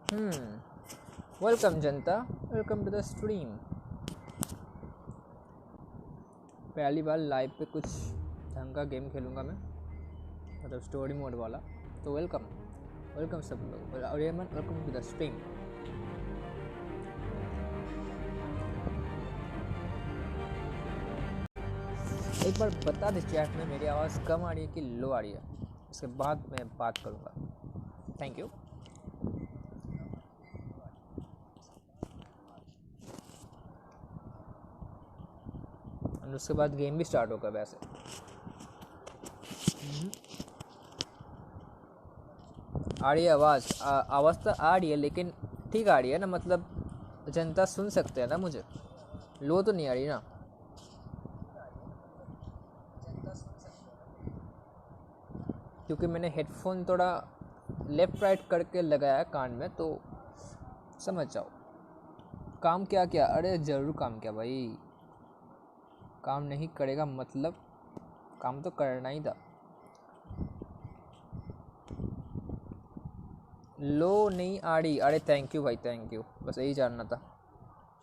Welcome Janata, welcome to the stream. पहली बार live पे कुछ ढंग का गेम खेलूँगा मैं, मतलब स्टोरी मोड वाला। तो वेलकम वेलकम सब लोग, और वेलकम टू द स्ट्रीम। एक बार बता दे चैट में मेरी आवाज़ कम आ रही है कि लो आ रही है, उसके बाद मैं बात करूँगा। Thank you. और उसके बाद गेम भी स्टार्ट होगा। वैसे आ रही है आवाज़? आवाज़ तो आ रही है, लेकिन ठीक आ रही है ना, मतलब जनता सुन सकते हैं ना मुझे? लो तो नहीं आ रही ना? क्योंकि मैंने हेडफोन थोड़ा लेफ़्ट राइट करके लगाया है कान में, तो समझ जाओ। काम क्या क्या? अरे ज़रूर काम क्या भाई, काम नहीं करेगा मतलब काम तो करना ही था। लो नहीं आ रही? अरे थैंक यू भाई, थैंक यू, बस यही जानना था,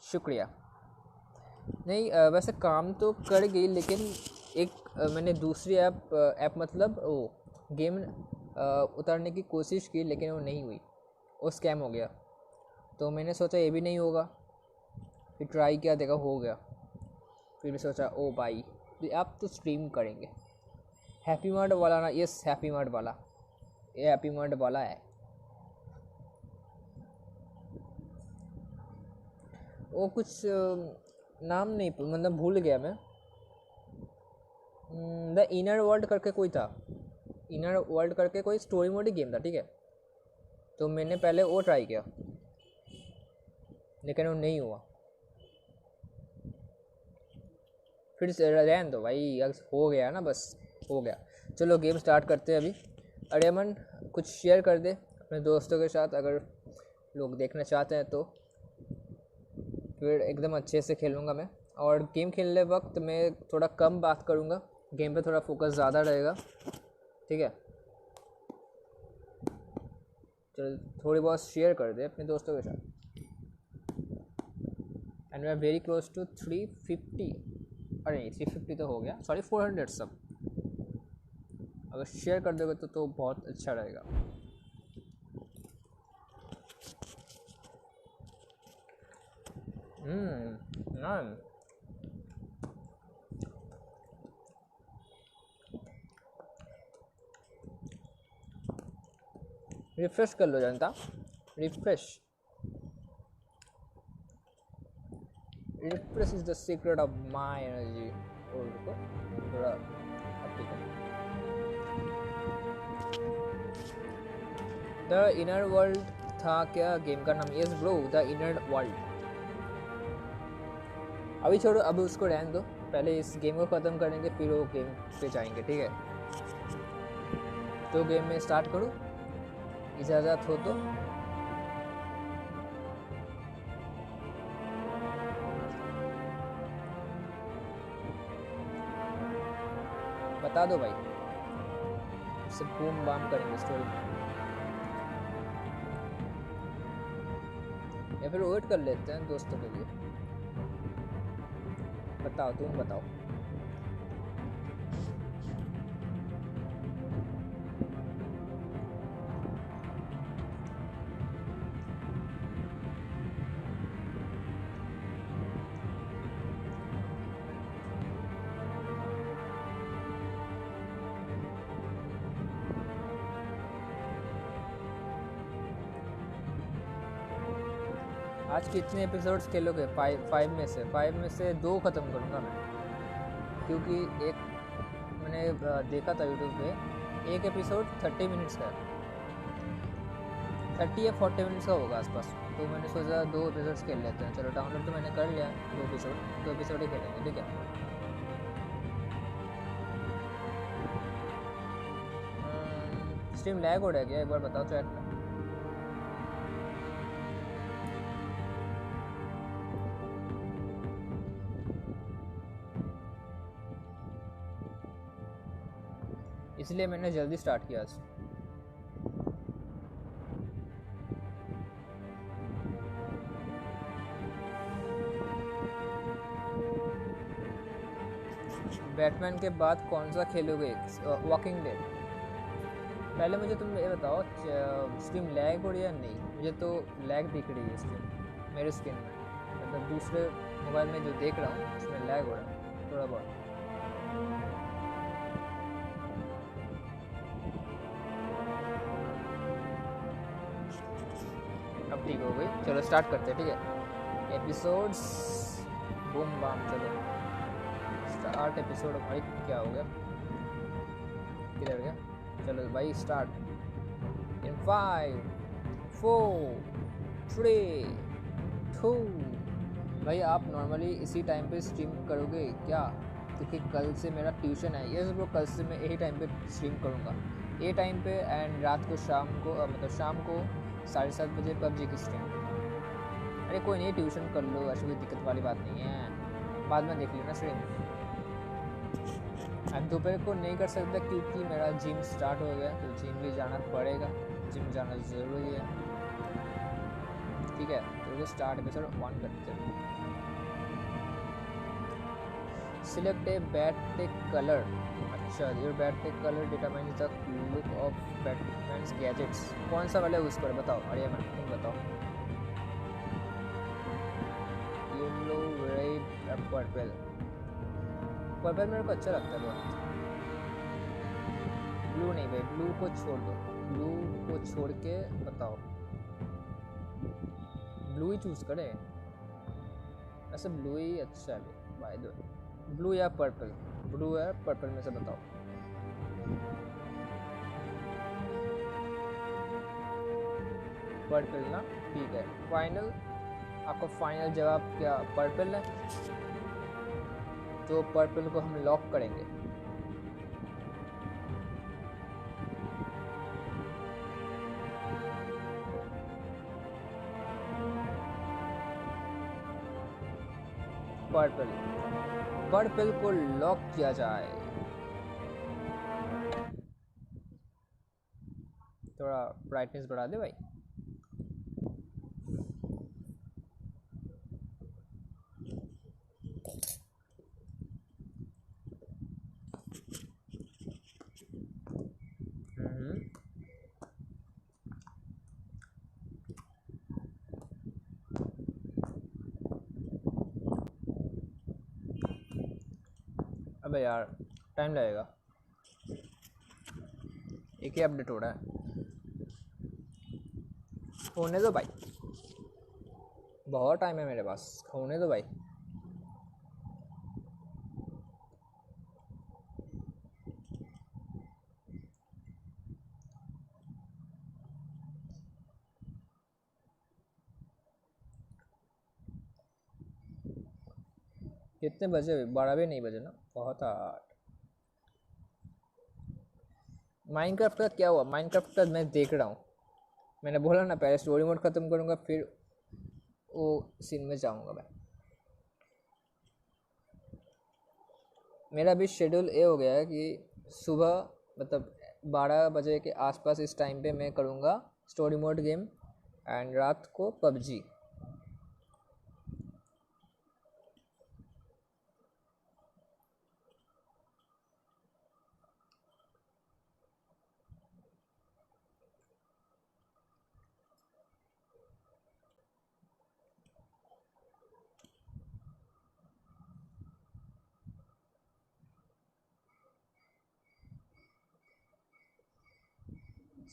शुक्रिया। नहीं वैसे काम तो कर गई, लेकिन एक मैंने दूसरी ऐप मतलब वो गेम उतारने की कोशिश की, लेकिन वो नहीं हुई, वो स्कैम हो गया। तो मैंने सोचा ये भी नहीं होगा, फिर ट्राई किया, देखा हो गया। फिर मैं सोचा ओ भाई तो आप तो स्ट्रीम करेंगे। हैप्पी मर्ड वाला ना? यस हैप्पी मर्ड वाला, ये हैप्पी मर्ड वाला है। वो कुछ नाम नहीं, मतलब भूल गया मैं। द इनर वर्ल्ड करके कोई था, इनर वर्ल्ड करके कोई स्टोरी मोड ही गेम था, ठीक है। तो मैंने पहले वो ट्राई किया, लेकिन वो नहीं हुआ। फिर से रहने दो भाई, हो गया ना, बस हो गया। चलो गेम स्टार्ट करते हैं अभी। अरे अमन कुछ शेयर कर दे अपने दोस्तों के साथ, अगर लोग देखना चाहते हैं तो। फिर एकदम अच्छे से खेलूँगा मैं, और गेम खेलने वक्त मैं थोड़ा कम बात करूँगा, गेम पे थोड़ा फोकस ज़्यादा रहेगा, ठीक है। चल थोड़ी बहुत शेयर कर दे अपने दोस्तों के साथ। And we are very close to 350। अरे नहीं 350 तो हो गया, सॉरी 400 सब। अगर शेयर कर दोगे तो बहुत अच्छा रहेगा। ना रिफ्रेश कर लो जनता, refresh refresh is the secret of my energy. और रुको थोड़ा द इनर वर्ल्ड था क्या गेम का नाम? Yes bro, the inner world. अभी छोड़ो, अब उसको रहने दो, पहले इस गेम को ख़त्म करेंगे, फिर वो गेम पे जाएंगे, ठीक है। तो गेम में स्टार्ट करूँ, इजाज़त हो तो? बता दो भाई, इससे बूम बाम करेंगे स्टोरी में, या फिर वेट कर लेते हैं दोस्तों के लिए। बताओ, तुम बताओ। आज कितने एपिसोड्स खेलोगे? फाइव में से 2 ख़त्म करूँगा मैं, क्योंकि एक मैंने देखा था यूट्यूब पे, एक एपिसोड 30 मिनट्स का, 30 या 40 मिनट्स का होगा आसपास। तो मैंने सोचा 2 एपिसोड्स खेल लेते हैं। चलो डाउनलोड तो मैंने कर लिया, 2 एपिसोड ही खेलेंगे, ठीक है। स्ट्रीम लैग हो रहा है क्या? एक बार बताओ चैट में। इसलिए मैंने जल्दी स्टार्ट किया आज। बैटमैन के बाद कौन सा खेलोगे? Walking dead. पहले मुझे तुम ये बताओ, स्ट्रीम लैग हो रही है या नहीं? मुझे तो लैग दिख रही है स्ट्रीम मेरे स्क्रीन में, मतलब दूसरे मोबाइल में जो देख रहा हूँ उसमें लैग हो रहा है थोड़ा बहुत। अब ठीक हो गई, चलो स्टार्ट करते हैं। ठीक है, एपिसोड्स बूम बाम, चलो स्टार्ट एपिसोड। भाई क्या हो गया, किधर गया? चलो भाई स्टार्ट इन 5 4 3 2। भाई आप नॉर्मली इसी टाइम पे स्ट्रीम करोगे क्या? क्योंकि कल से मेरा ट्यूशन है। ये सब कल से मैं यही टाइम पे स्ट्रीम करूँगा, ये टाइम पे। एंड रात को शाम को मतलब शाम को 7:30 बजे पबजी की स्ट्रीम। अरे कोई नहीं, ट्यूशन कर लो, ऐसी कोई दिक्कत वाली बात नहीं है, बाद में देख लेना स्ट्रीम। अब दोपहर को नहीं कर सकता क्योंकि मेरा जिम स्टार्ट हो गया, तो जिम भी जाना पड़ेगा, जिम जाना ज़रूरी है। ठीक है, तो स्टार्ट एपिसोड 1 करते हैं। Select a Batman colour. अच्छा, your Batman colour determines the look of Batman's gadgets. कौन सा वाला यूज़ करें बताओ? अरे मैम तुम बताओ। Yellow, red, purple. पर्पल मेरे को अच्छा लगता है बहुत। ब्लू नहीं भाई, ब्लू को छोड़ दो, ब्लू को छोड़ के बताओ। ब्लू ही चूज़ करें, ऐसे ब्लू ही अच्छा है बाय द वे। ब्लू या पर्पल? ब्लू या पर्पल में से बताओ। पर्पल ना, ठीक है। फाइनल, आपका फाइनल जवाब क्या पर्पल है? तो पर्पल को हम लॉक करेंगे। पर्पल, पर्पल को लॉक किया जाए। थोड़ा ब्राइटनेस बढ़ा दे भाई। अबे यार टाइम लगेगा, एक ही अपडेट हो रहा है, होने दो भाई, बहुत टाइम है मेरे पास, होने दो भाई। कितने बजे? 12 भी नहीं बजे ना, बहुत आठ। माइनक्राफ्ट का क्या हुआ? माइनक्राफ्ट का मैं देख रहा हूँ, मैंने बोला ना पहले स्टोरी मोड ख़त्म करूँगा फिर वो सीन में जाऊँगा मैं। मेरा भी शेड्यूल ये हो गया है कि सुबह मतलब 12 बजे के आसपास इस टाइम पे मैं करूँगा स्टोरी मोड गेम, एंड रात को पबजी।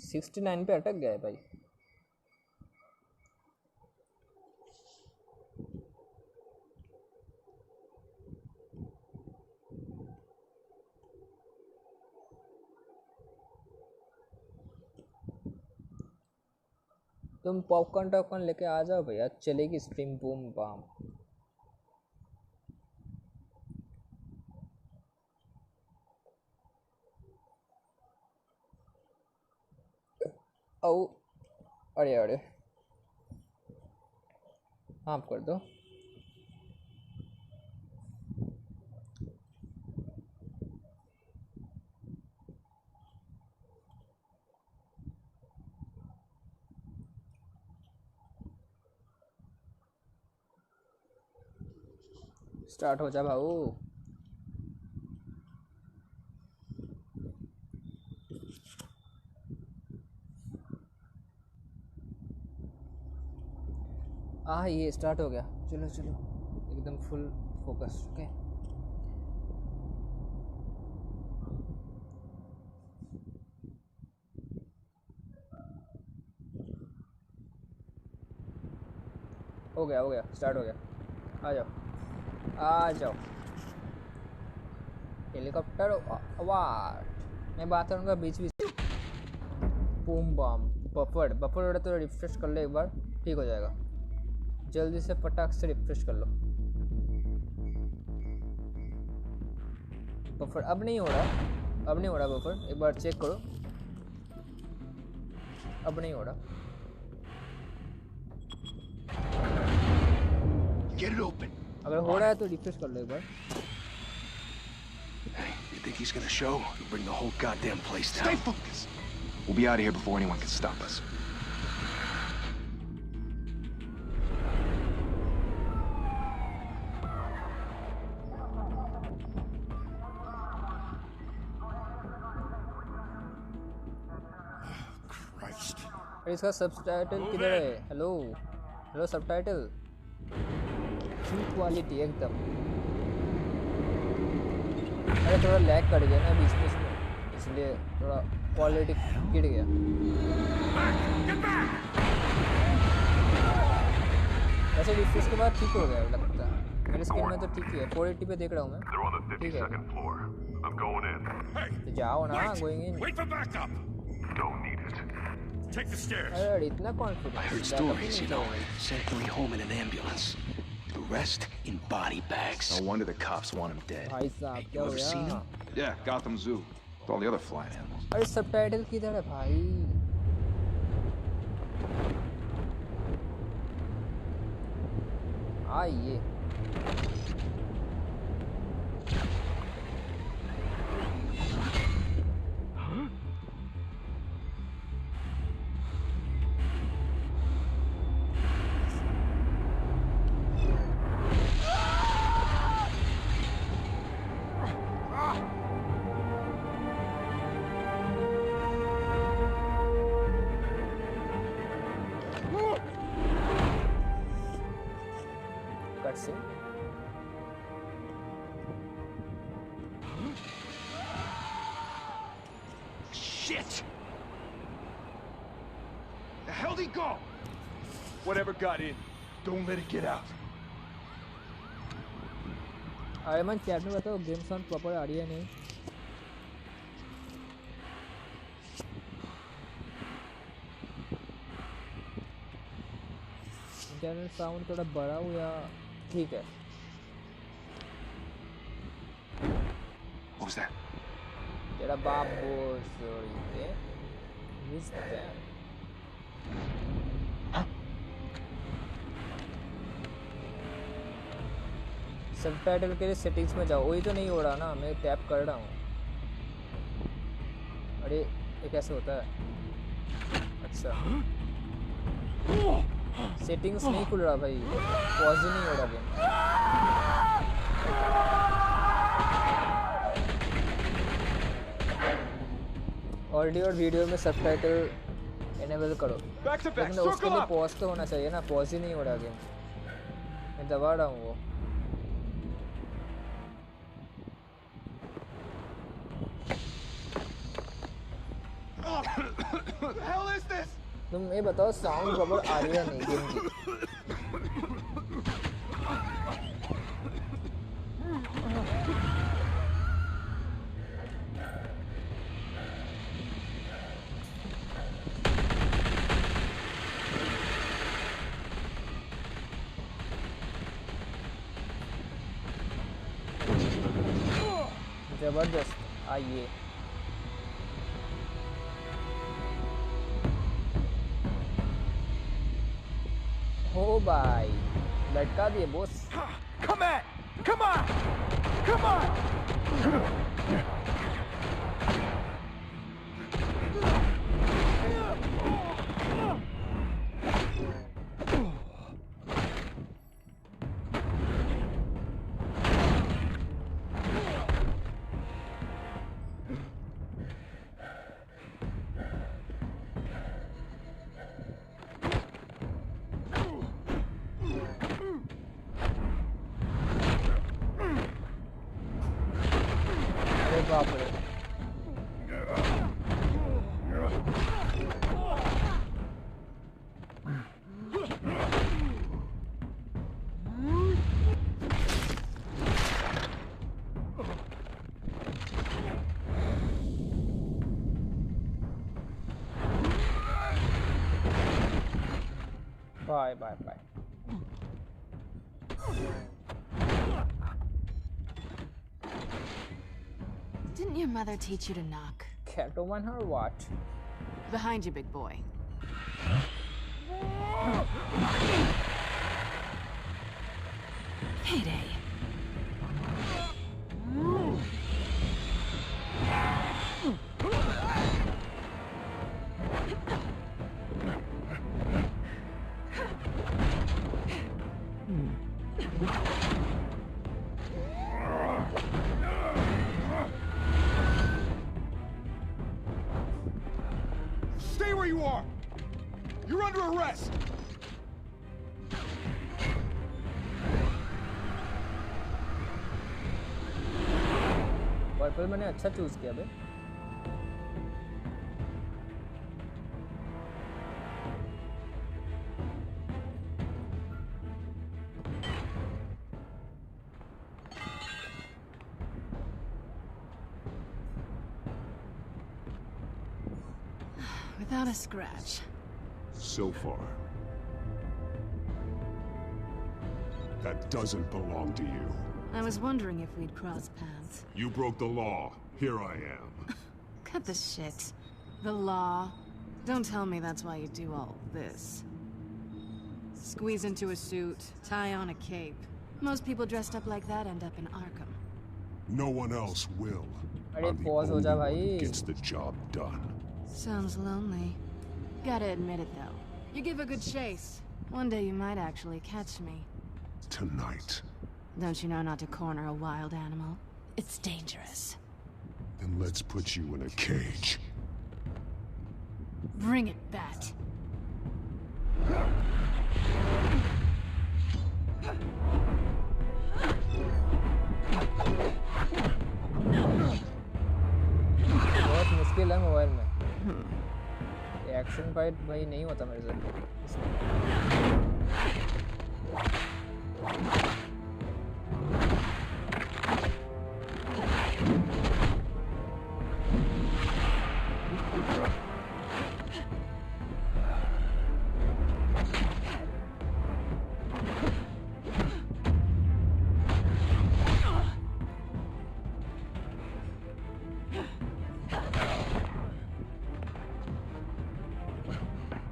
सिक्सटी 69 पे अटक गया है भाई। तुम पॉपकॉर्न टॉपकॉर्न लेके आ जाओ भैया, चलेगी स्ट्रीम बूम बाम। ओ अरे अरे, आप कर दो। स्टार्ट हो जा भाऊ। हाँ ये स्टार्ट हो गया, चलो चलो एकदम फुल फोकस। ओके हो गया स्टार्ट हो गया। आ जाओ आ जाओ, हेलीकॉप्टर आवाज। मैं बात करूँगा बीच बीच। बूम बम बफर बफर तो रिफ्रेश कर लो एक बार, ठीक हो जाएगा। जल्दी से फटाक से रिफ्रेश कर लो। बफर अब नहीं हो रहा बफर, एक बार चेक करो। अब नहीं हो रहा। Get it open. अगर हो रहा है तो रिफ्रेश कर लो एक बार। Hey, you think he's gonna show? He'll bring the whole goddamn place down. Stay focused. We'll be out of here before anyone can stop us. Christ. इसका सबटाइटल किधर है? हेलो सबटाइटल फुल क्वालिटी एकदम। अरे थोड़ा lag कर गया ना बीच बीच में, इसलिए थोड़ा क्वालिटी गिर गया। वैसे रिफ्रेश के बाद ठीक हो गया लगता है, मेरे स्क्रीन में तो ठीक ही है। 480 पे देख रहा हूँ मैं, ठीक है। तो जाओ ना, going in. Wait for backup. Don't need it. Take the stairs. अरे इतना confidence. I heard stories, you know, sent Louis home in an ambulance. The rest in body bags. No wonder the cops want him dead. भाई साहब क्या You हो ever seen गया? him? Yeah, Gotham Zoo. With all the other flying animals. अरे subtitle किधर है भाई? ये से Shit! The hell'd he go? Whatever got in, don't let it get out. अरे मन चैट में बताओ गेम साउंड प्रॉपर आ रही है नहीं? इंटरनेट साउंड थोड़ा बड़ा हो या ठीक है? What was that? तेरा बाप बोल सॉरी थे मिस दैट। सबटाइटल के लिए सेटिंग्स में जाओ। वही तो नहीं हो रहा ना, मैं टैप कर रहा हूँ। अरे ये कैसे होता है? अच्छा सेटिंग्स नहीं खुल रहा भाई, पॉज ही नहीं हो रहा गेम। ऑडियो और वीडियो में सबटाइटल एनेबल करो, लेकिन उसके लिए पॉज तो होना चाहिए ना, पॉज ही नहीं हो रहा गेम। मैं दबा रहा हूँ वो। What the hell is this? तुम ये बताओ साउंड प्रॉपर आ रही है नहीं गेम की? जबरदस्त। आइए हो भाई, लटका दिए boss. Come on! Come on! Come on! बाप रे Bye, bye, bye. Didn't your mother teach you to knock? Catwoman or what? Behind you, big boy. Payday. Stay where you are! You're under arrest! Purple मैंने अच्छा choose किया बे Without a scratch. So far. That doesn't belong to you. I was wondering if we'd cross paths. You broke the law. Here I am. Cut the shit. The law. Don't tell me that's why you do all this. Squeeze into a suit, tie on a cape. Most people dressed up like that end up in Arkham. No one else will. अरे I'm the pause हो only जा one who भाई gets the job done. Sounds lonely. Gotta admit it though. You give a good chase. One day you might actually catch me. Tonight. Don't you know not to corner a wild animal? It's dangerous. Then let's put you in a cage. Bring it, Bat. बहुत मुश्किल है mobile में action fight भाई नहीं होता मेरे से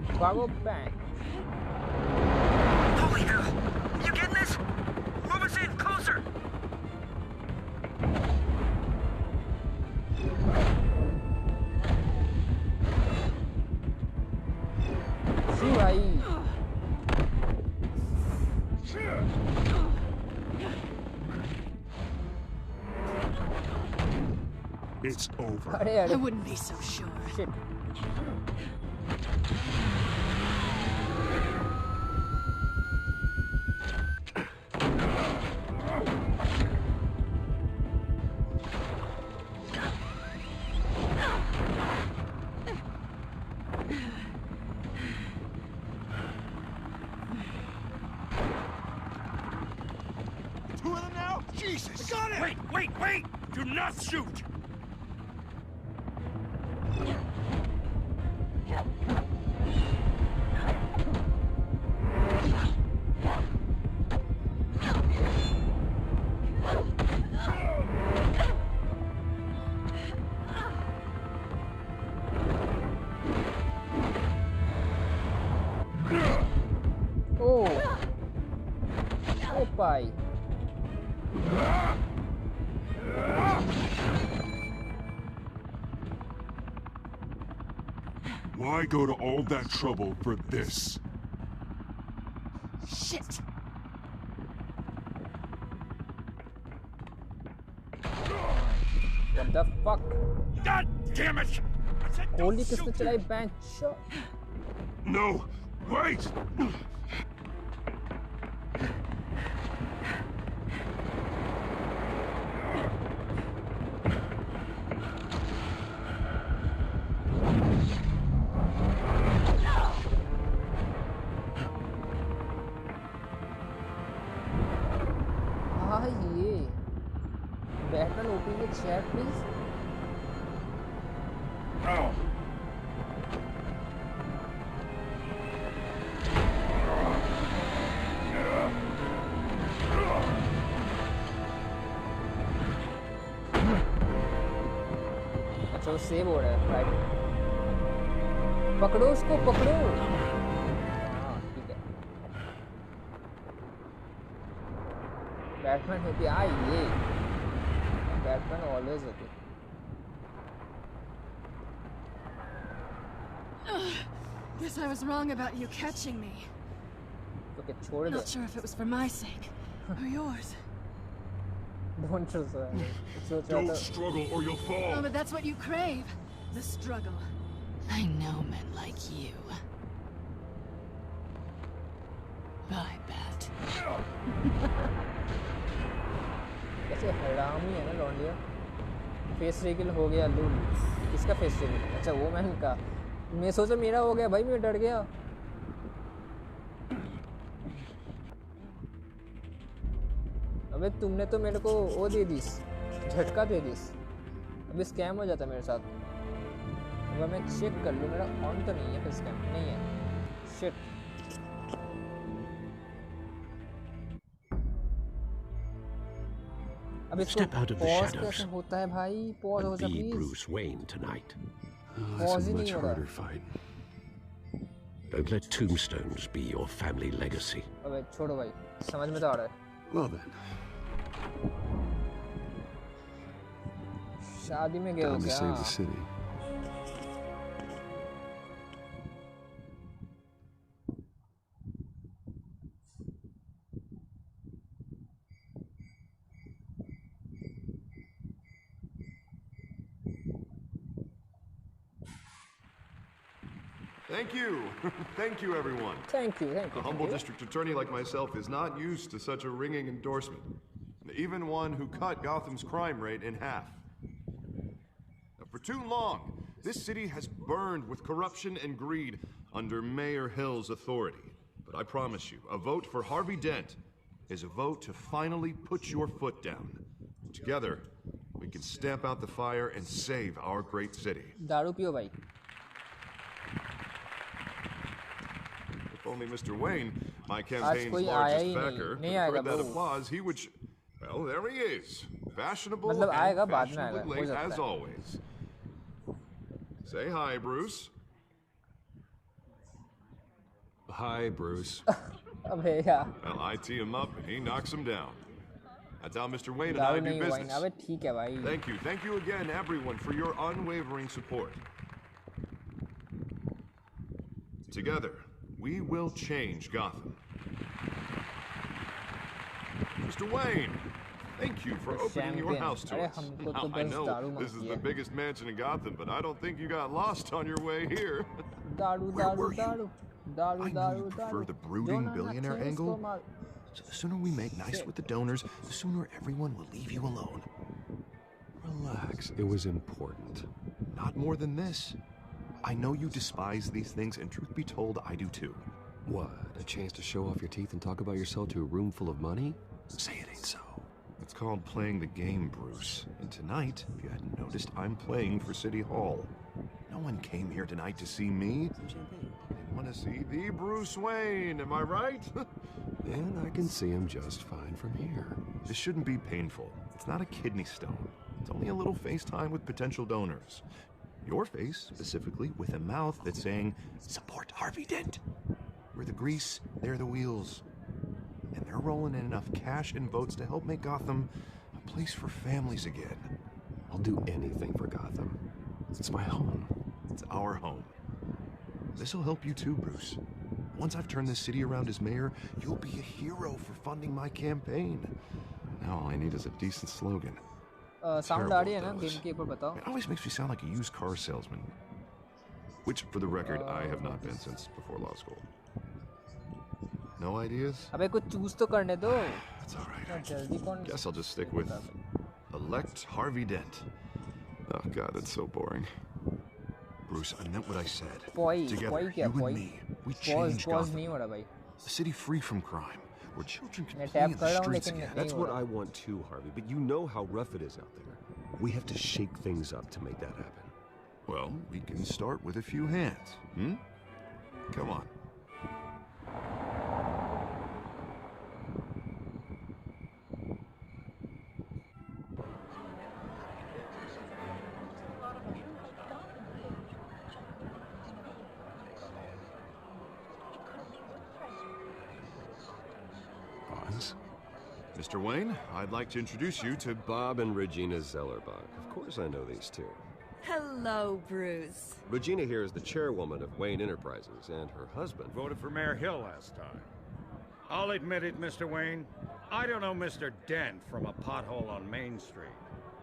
Chicago Bank. Holy hell! You getting this? Move us in, closer! See भाई It's over. अरे I अरे wouldn't be so sure. shit Two of them now? Jesus! Got it! Wait, wait, wait! Do not shoot! oh oh pai Why go to all that trouble for this? Shit! what the fuck God damn it! I said don't गोली shoot किसने him. चलाई bank No! Wait! Someone open the chat, please. Oh. अच्छा वो save हो रहा है, right? पकड़ो उसको, पकड़ो। हाँ ठीक है। बैटमैन होती है ये। बैटमैन ऑलवेज होती है। Guess I was wrong about you catching me. Okay, छोड़ दे। Not sure if it was for my sake or yours. Don't trust her. Don't struggle or you'll Oh, fall. but that's what you crave. The struggle. I know men like you. I bet. कैसे हरामी है ना लौंडिया। Face reveal हो गया lol. किसका face reveal? अच्छा वो man का। मैं सोचा मेरा हो गया भाई, मैं डर गया। अबे तुमने तो मेरे को वो दे दी, झटका दे दी। अभी स्कैम हो जाता मेरे साथ। अब मैं चेक कर लूँ, मेरा ऑन तो नहीं है, फिर स्कैम नहीं है। शिट। अब इसको पॉज कैसे होता है भाई? पॉज हो जा please. Bruce Wayne tonight. Pause ही नहीं हो रहा। Fight. Don't let tombstones be your family legacy. अबे छोड़ो भाई, समझ में तो आ रहा है। Well then. शादी में गए हो Time to क्या? save the city. Thank you. Thank you, everyone. Thank you, thank you. A humble district attorney like myself is not used to such a ringing endorsement. Even one who cut Gotham's crime rate in half. For too long, this city has burned with corruption and greed under Mayor Hill's authority. But I promise you, a vote for Harvey Dent is a vote to finally put your foot down. Together, we can stamp out the fire and save our great city. दारू पियो भाई। If only Mr. Wayne, my campaign's कोई आया largest ही backer, नहीं could आएगा spread that वो। applause, he would... Well, there he is. Fashionable मतलब आएगा, and बाद में आएगा, fashionably हो late सकता as है। always. Say hi, Bruce. Hi, Bruce. अबे यार। Well, I tee him up and he knocks him down. That's how Mr. Wayne and दारू I do नहीं हुआ business. अबे ठीक है भाई। Thank you again, everyone, for your unwavering support. Together, we will change Gotham. Mr. Wayne, thank you for opening your house to us. Now, I know this is the biggest mansion in Gotham, but I don't think you got lost on your way here. दारू दारू दारू दारू I know दारू you prefer दारू। the brooding billionaire angle. So the sooner we make nice with the donors, the sooner everyone will leave you alone. Relax. It was important. Not more than this. I know you despise these things, and truth be told, I do too. What? A chance to show off your teeth and talk about yourself to a room full of money? Say it ain't so. It's called playing the game, Bruce. And tonight, if you hadn't noticed, I'm playing for City Hall. No one came here tonight to see me. They want to see the Bruce Wayne, am I right? And I can see him just fine from here. This shouldn't be painful. It's not a kidney stone. It's only a little FaceTime with potential donors. Your face, specifically, with a mouth that's saying, support Harvey Dent. We're the grease, they're the wheels. And they're rolling in enough cash and votes to help make Gotham a place for families again. I'll do anything for Gotham. It's my home. It's our home. This'll help you too, Bruce. Once I've turned this city around as mayor, you'll be a hero for funding my campaign. Now all I need is a decent slogan. Sound आ रही है ना game के ऊपर बताओ। It always makes me sound like a used car salesman. Which, for the record, I have not been since before law school. No ideas? अबे कुछ choose तो करने दो। That's all right. जल्दी कौन? Guess I'll just stick with elect Harvey Dent. Oh God, that's so boring. Bruce, I meant what I said. Poi Together, क्या you poi? and me, we Pause change pause Gotham. नहीं हो रहा भाई। A city free from crime, where children can मैं play tap in कर the रहा हूँ streets लेकिन again. नहीं That's हो what रहा. I want too, Harvey, but you know how rough it is out there. We have to shake things up to make that happen. Well, we can start with a few hands, hmm? Come on. Bonds? Mr. Wayne, I'd like to introduce you to Bob and Regina Zellerbach. Of course I know these two. Hello, Bruce. Regina here is the chairwoman of Wayne Enterprises, and her husband... Voted for Mayor Hill last time. I'll admit it, Mr. Wayne. I don't know Mr. Dent from a pothole on Main Street,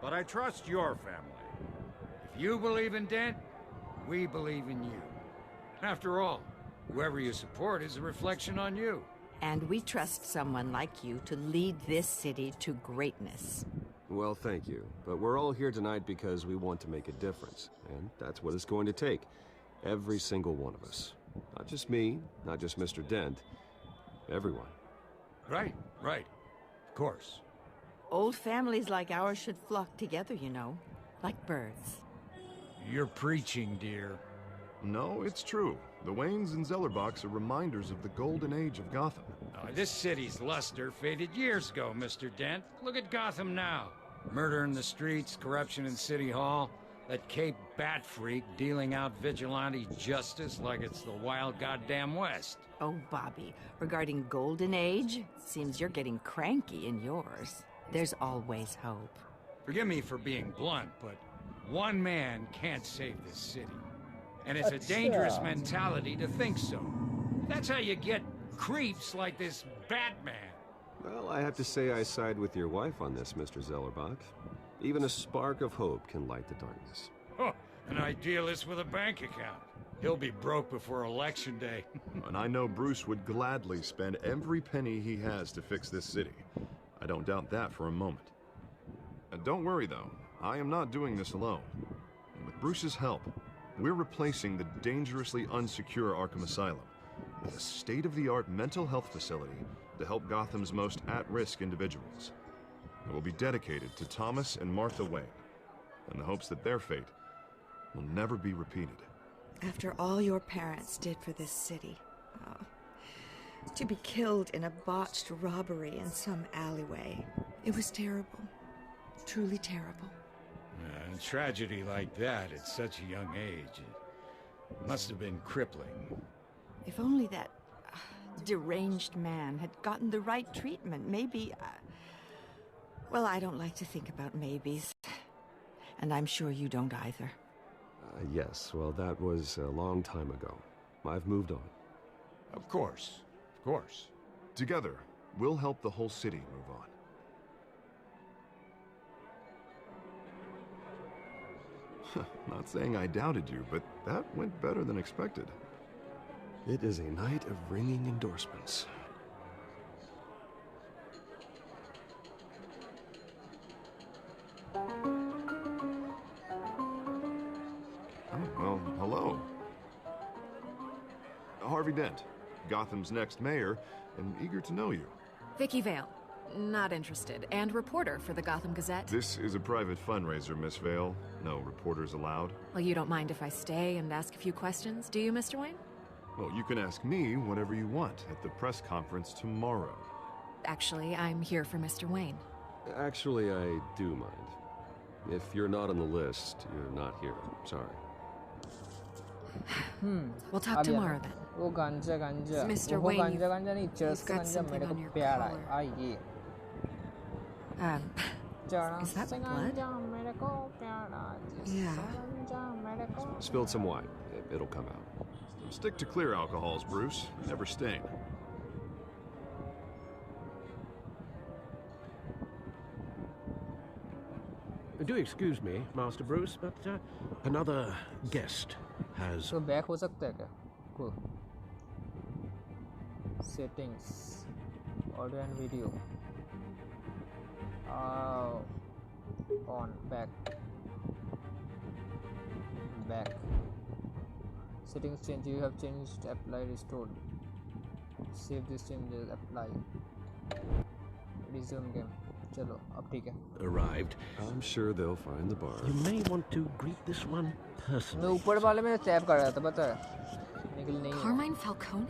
but I trust your family. If you believe in Dent, we believe in you. After all, whoever you support is a reflection on you. And we trust someone like you to lead this city to greatness. Well, thank you. But we're all here tonight because we want to make a difference. And that's what it's going to take. Every single one of us. Not just me, not just Mr. Dent. Everyone. Right, right. Of course. Old families like ours should flock together, you know. Like birds. You're preaching, dear. No, it's true. The Waynes and Zellerbachs are reminders of the golden age of Gotham. This city's luster faded years ago, Mr. Dent. Look at Gotham now. Murder in the streets, corruption in City Hall, that Cape Bat freak dealing out vigilante justice like it's the wild goddamn West. Oh, Bobby, regarding Golden Age, seems you're getting cranky in yours. There's always hope. Forgive me for being blunt, but one man can't save this city. And it's a dangerous mentality to think so. That's how you get creeps like this Batman. Well, I have to say I side with your wife on this, Mr. Zellerbach. Even a spark of hope can light the darkness. Oh, an idealist with a bank account. He'll be broke before Election Day. And I know Bruce would gladly spend every penny he has to fix this city. I don't doubt that for a moment. And don't worry, though. I am not doing this alone. And with Bruce's help, we're replacing the dangerously unsecure Arkham Asylum with a state-of-the-art mental health facility to help Gotham's most at-risk individuals. It will be dedicated to Thomas and Martha Wayne, in the hopes that their fate will never be repeated. After all your parents did for this city, to be killed in a botched robbery in some alleyway, it was terrible. Truly terrible. A tragedy like that at such a young age, it must have been crippling. If only that deranged man had gotten the right treatment, maybe... well, I don't like to think about maybes. And I'm sure you don't either. Yes, well, that was a long time ago. I've moved on. Of course, of course. Together, we'll help the whole city move on. Not saying I doubted you, but that went better than expected. It is a night of ringing endorsements. Oh, well, hello. Harvey Dent, Gotham's next mayor, and eager to know you. Vicky Vale. Not interested. And reporter for the Gotham Gazette. This is a private fundraiser, Miss Vale. No reporters allowed. Well, you don't mind if I stay and ask a few questions, do you, Mr. Wayne? Well, you can ask me whatever you want at the press conference tomorrow. Actually, I'm here for Mr. Wayne. Actually, I do mind. If you're not on the list, you're not here. Sorry. We'll talk tomorrow then. वो गांजा गांजा Mr. वो Wayne, गांजा गांजा नहीं you've चरस got गांजा something मेरे को on your प्यार आया collar. ये Is that blood? Yeah. Spilled some wine. It'll come out. Stick to clear alcohols, Bruce. Never stain. Do excuse me, Master Bruce, but another guest has... तो back हो सकता है क्या? Cool. Settings, audio and video. On back. Settings change. You have changed. Apply. Restored. Save these changes. Apply. Resume game. चलो अब ठीक है. Arrived. I'm sure they'll find the bar. You may want to greet this one personally. मैं ऊपर वाले में tap कर रहा था पता है. निकल नहीं. Carmine Falcone?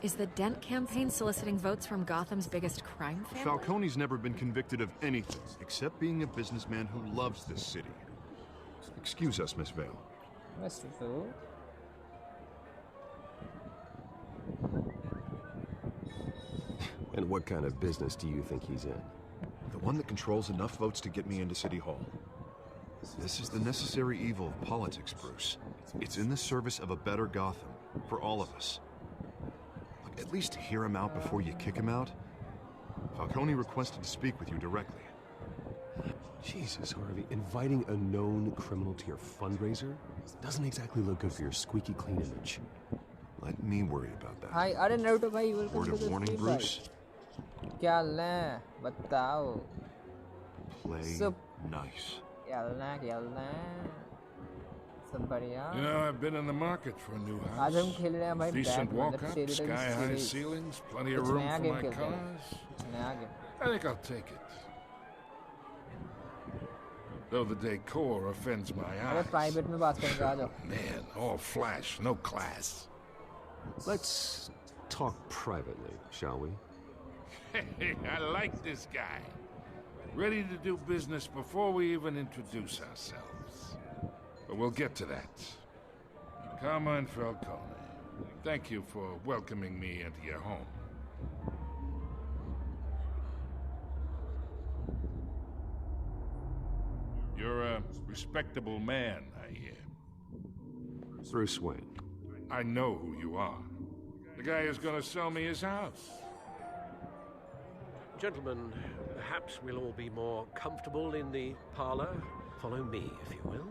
Is the Dent campaign soliciting votes from Gotham's biggest crime family? Falcone's never been convicted of anything except being a businessman who loves this city. Excuse us, Miss Vale. Mr. Phil. And what kind of business do you think he's in? The one that controls enough votes to get me into City Hall. This is the necessary evil of politics, Bruce. It's in the service of a better Gotham, for all of us. Look, at least hear him out before you kick him out. Falcone requested to speak with you directly. Jesus, Harvey, inviting a known criminal to your fundraiser doesn't exactly look good for your squeaky clean image. Let me worry about that. Hi, अरे Naruto भाई, welcome Word to of the warning, stream, Bruce. क्या लें बताओ. Play nice. क्या लें सब बढ़िया. You know, I've been in the market for a new house. आज हम खेल रहे हैं भाई Decent Batman, the walk-up, Telltale Games sky-high Series. ceilings, plenty of कुछ room नया for game my खेलते हैं. cars. नया game. I think I'll take it. Though the decor offends my अरे eyes. private में बात करेंगे आ जाओ. Man, all flash, no class. Let's talk privately, shall we? Hey, I like this guy. Ready to do business before we even introduce ourselves. But we'll get to that. Carmine Falcone, thank you for welcoming me into your home. You're a respectable man, I hear. Bruce Wayne. I know who you are. The guy who's gonna sell me his house. Gentlemen, perhaps we'll all be more comfortable in the parlor. Follow me, if you will.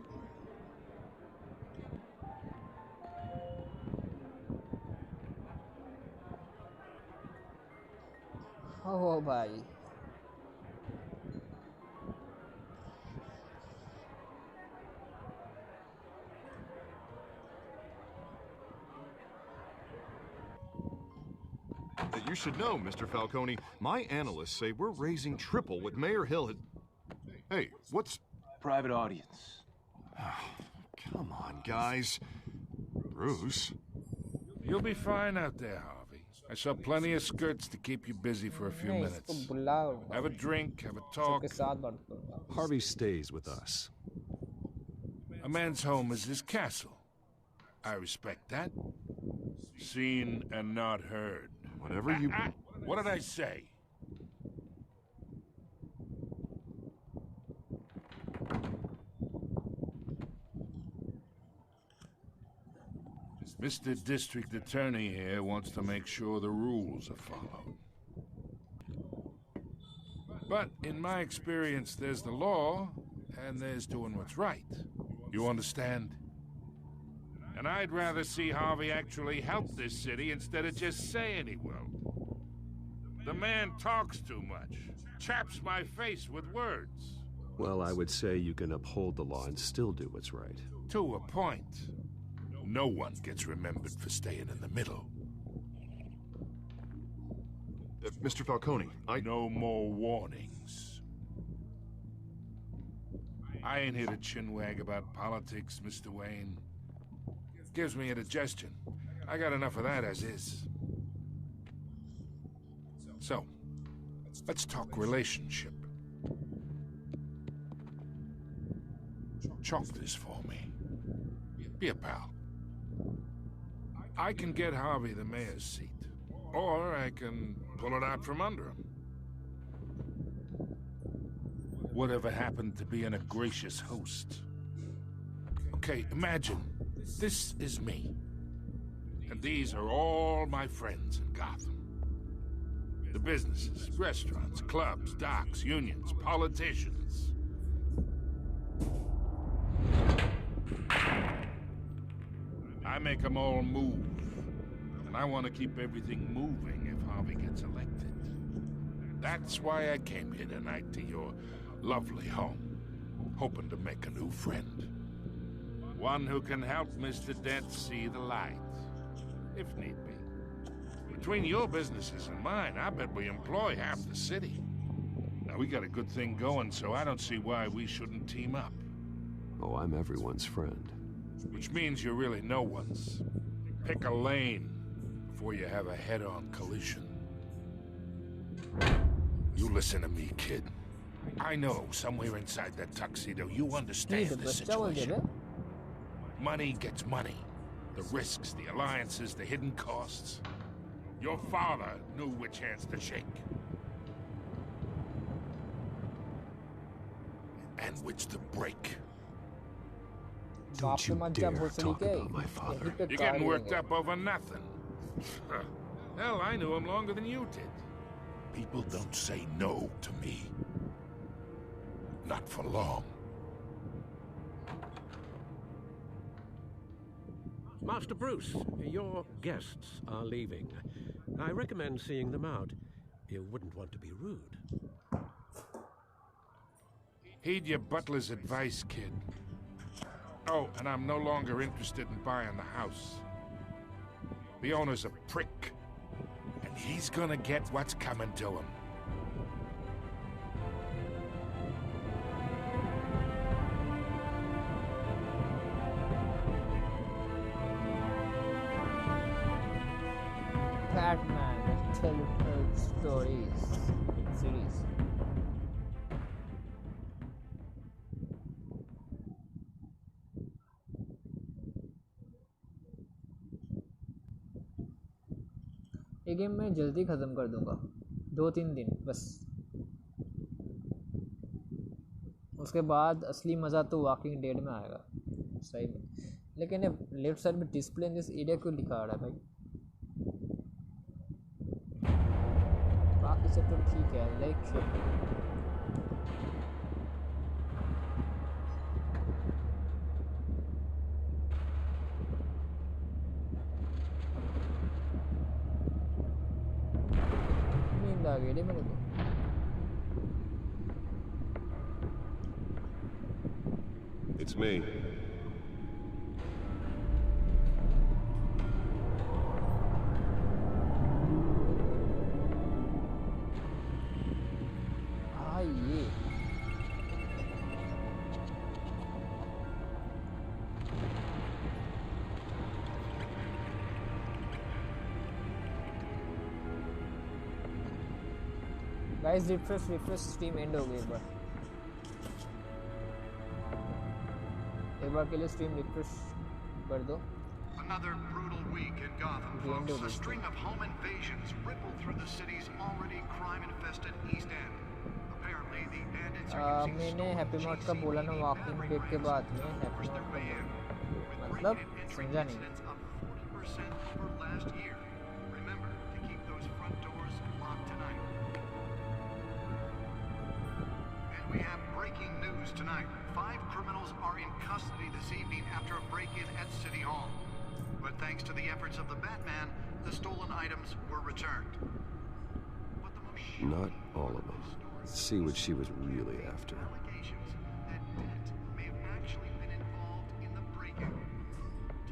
Oh भाई. You should know, Mr. Falcone, my analysts say we're raising triple what Mayor Hill had... Hey, what's... Private audience. Come on, guys. Bruce. You'll be fine out there, Harvey. I saw plenty of skirts to keep you busy for a few minutes. Have a drink, have a talk. Harvey stays with us. A man's home is his castle. I respect that. Seen and not heard. Whatever you... What did I say? Mr. District Attorney here wants to make sure the rules are followed. But in my experience, there's the law, and there's doing what's right. You understand? And I'd rather see Harvey actually help this city instead of just saying he will. The man talks too much, chaps my face with words. Well, I would say you can uphold the law and still do what's right. To a point. No one gets remembered for staying in the middle. Mr. Falcone, No more warnings. I ain't here to chinwag about politics, Mr. Wayne. Gives me indigestion. I got enough of that as is. So, let's talk relationship. Chalk this for me. Be a pal. I can get Harvey the mayor's seat, or I can pull it out from under him. Whatever happened to being a gracious host? Okay, imagine this is me, and these are all my friends in Gotham. The businesses, restaurants, clubs, docks, unions, politicians. I make them all move. And I want to keep everything moving if Harvey gets elected. That's why I came here tonight to your lovely home, hoping to make a new friend. One who can help Mr. Dent see the light, if need be. Between your businesses and mine, I bet we employ half the city. Now, we got a good thing going, so I don't see why we shouldn't team up. Oh, I'm everyone's friend. Which means you're really no one's. Pick a lane before you have a head-on collision. You listen to me, kid. I know somewhere inside that tuxedo you understand the situation. Money gets money. The risks, the alliances, the hidden costs. Your father knew which hands to shake. And which to break. Don't you dare talk about my father. You're getting worked up over nothing. Hell, I knew him longer than you did. People don't say no to me. Not for long. Master Bruce, your guests are leaving. I recommend seeing them out. You wouldn't want to be rude. Heed your butler's advice, kid. Oh, and I'm no longer interested in buying the house. The owner's a prick, and he's gonna get what's coming to him. Batman, Telltale Series. ये game मैं जल्दी ख़त्म कर दूंगा 2-3 दिन बस उसके बाद असली मज़ा तो वॉकिंग डेड में आएगा सही में लेकिन ये लेफ्ट साइड में डिस्प्ले इन दिस एरिया क्यों लिखा रहा है भाई बाकी सब तो ठीक है लाइक It's me. ये गाइस रिफ्रेश स्ट्रीम एंड हो गई एक बार के लिए स्ट्रीम रिफ्रेश कर दो Another brutal week in Gotham, folks. A string of home invasions rippled through the city's already crime-infested East End. Apparently, the bandits are using मैंने happy mod का बोला ना वॉकिंग डेड के बाद में हैप्पी मॉड का मतलब समझा नहीं We have breaking news tonight. 5 criminals are in custody this evening after a break-in at City Hall. But thanks to the efforts of the Batman, the stolen items were returned. Not all of them. Let's see what she was really after. Allegations that Dent may have actually been involved in the break-in.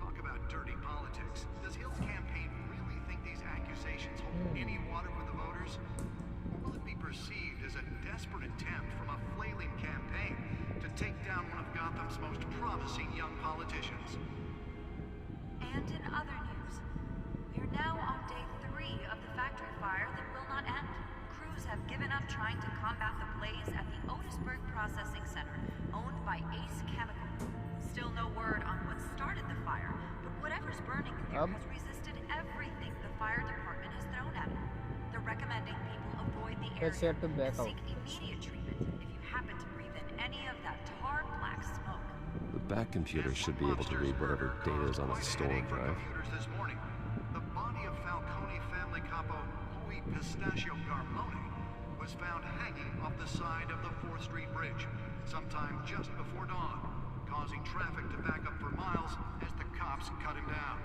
Talk about dirty politics. Does Hill's campaign really think these accusations hold any water with the voters? Or will it be perceived as a desperate attempt from a flailing campaign to take down one of Gotham's most promising young politicians? And in other news, we are now on day 3 of the factory fire that will not end. Crews have given up trying to combat the blaze at the Otisburg Processing Center, owned by Ace Chemical. Still no word on what started the fire, but whatever's burning in there has resisted everything the fire department has thrown at it. They're recommending people avoid the area and seek immediate treatment if you happen to breathe in any of that tar black smoke. The back computer should be able to read whatever data is on its storage drive. This morning, the body of Falcone family capo Louis Pistachio Garmone was found hanging off the side of the 4th Street Bridge sometime just before dawn, causing traffic to back up for miles as the cops cut him down.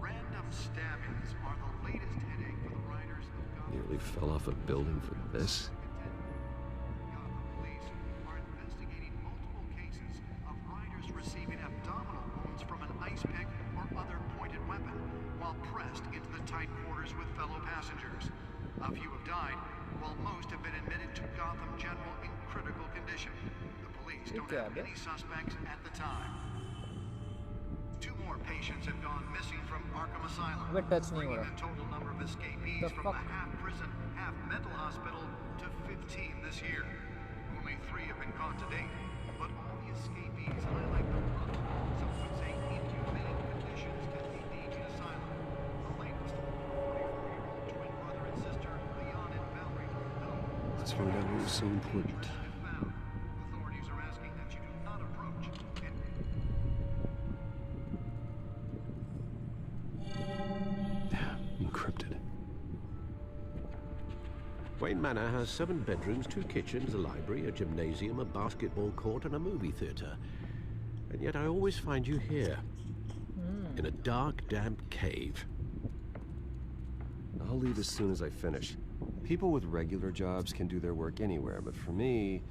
Random stabbings are the latest headache for the riders of Gotham. Nearly fell off a building for this. Police are investigating multiple cases of riders receiving abdominal wounds from an ice pick while pressed into the tight quarters with fellow passengers. A few have died, while most have been admitted to Gotham General in critical condition. The police don't have any suspects at the time. 2 more patients have gone missing from Arkham Asylum, bringing the total number of escapees from the half-prison, half-mental hospital to 15 this year. Only 3 have been caught to date, but all the escapees highlight the rough, some would say inhumane conditions at the aging asylum. The latest, 44-year-old twin brother and sister, Leon and Valerie. Let's find out what was so important. Authorities are asking that you do not approach. Encrypted. Wayne Manor has 7 bedrooms, 2 kitchens, a library, a gymnasium, a basketball court, and a movie theater. And yet I always find you here, in a dark, damp cave. I'll leave as soon as I finish. People with regular jobs can do their work anywhere, but for me,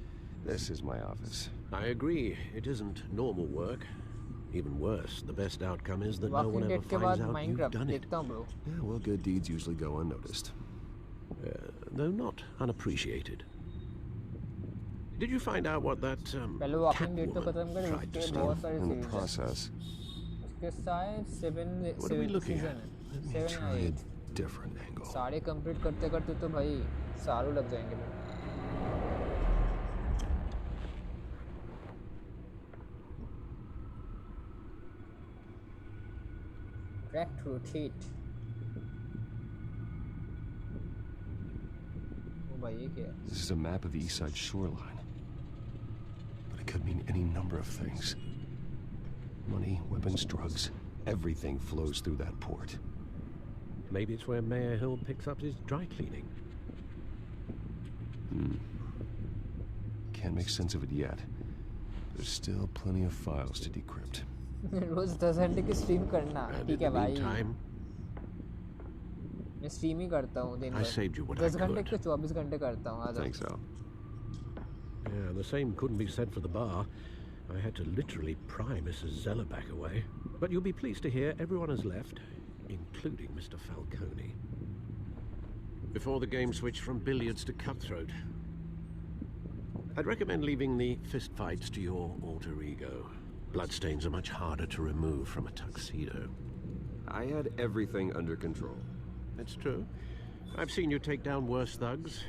this is my office. I agree. It isn't normal work. Even worse, the best outcome is that no one ever finds out you've done it. Yeah, well, good deeds usually go unnoticed. Though not unappreciated. Did you find out what that Catwoman tried to stop? In the process. What are we looking at? Let me try a different angle. सारे complete करते करते तो भाई सालों लग जाएंगे. Correct rotate. Oh भाई ये क्या? This is a map of the east side shoreline. But it could mean any number of things. Money, weapons, drugs, everything flows through that port. Maybe it's where Mayor Hill picks up his dry cleaning. Can't make sense of it yet. There's still plenty of files to decrypt. रोज 10 घंटे की stream करना ठीक है भाई. मैं stream ही करता हूँ दिन भर. 10 घंटे के 24 घंटे करता हूँ. Thanks, Al. Yeah, the same couldn't be said for the bar. I had to literally pry Mrs. Zellerback away. But you'll be pleased to hear everyone has left, including Mr. Falcone. Before the game switched from billiards to cutthroat. I'd recommend leaving the fistfights to your alter ego. Bloodstains are much harder to remove from a tuxedo. I had everything under control. That's true. I've seen you take down worse thugs.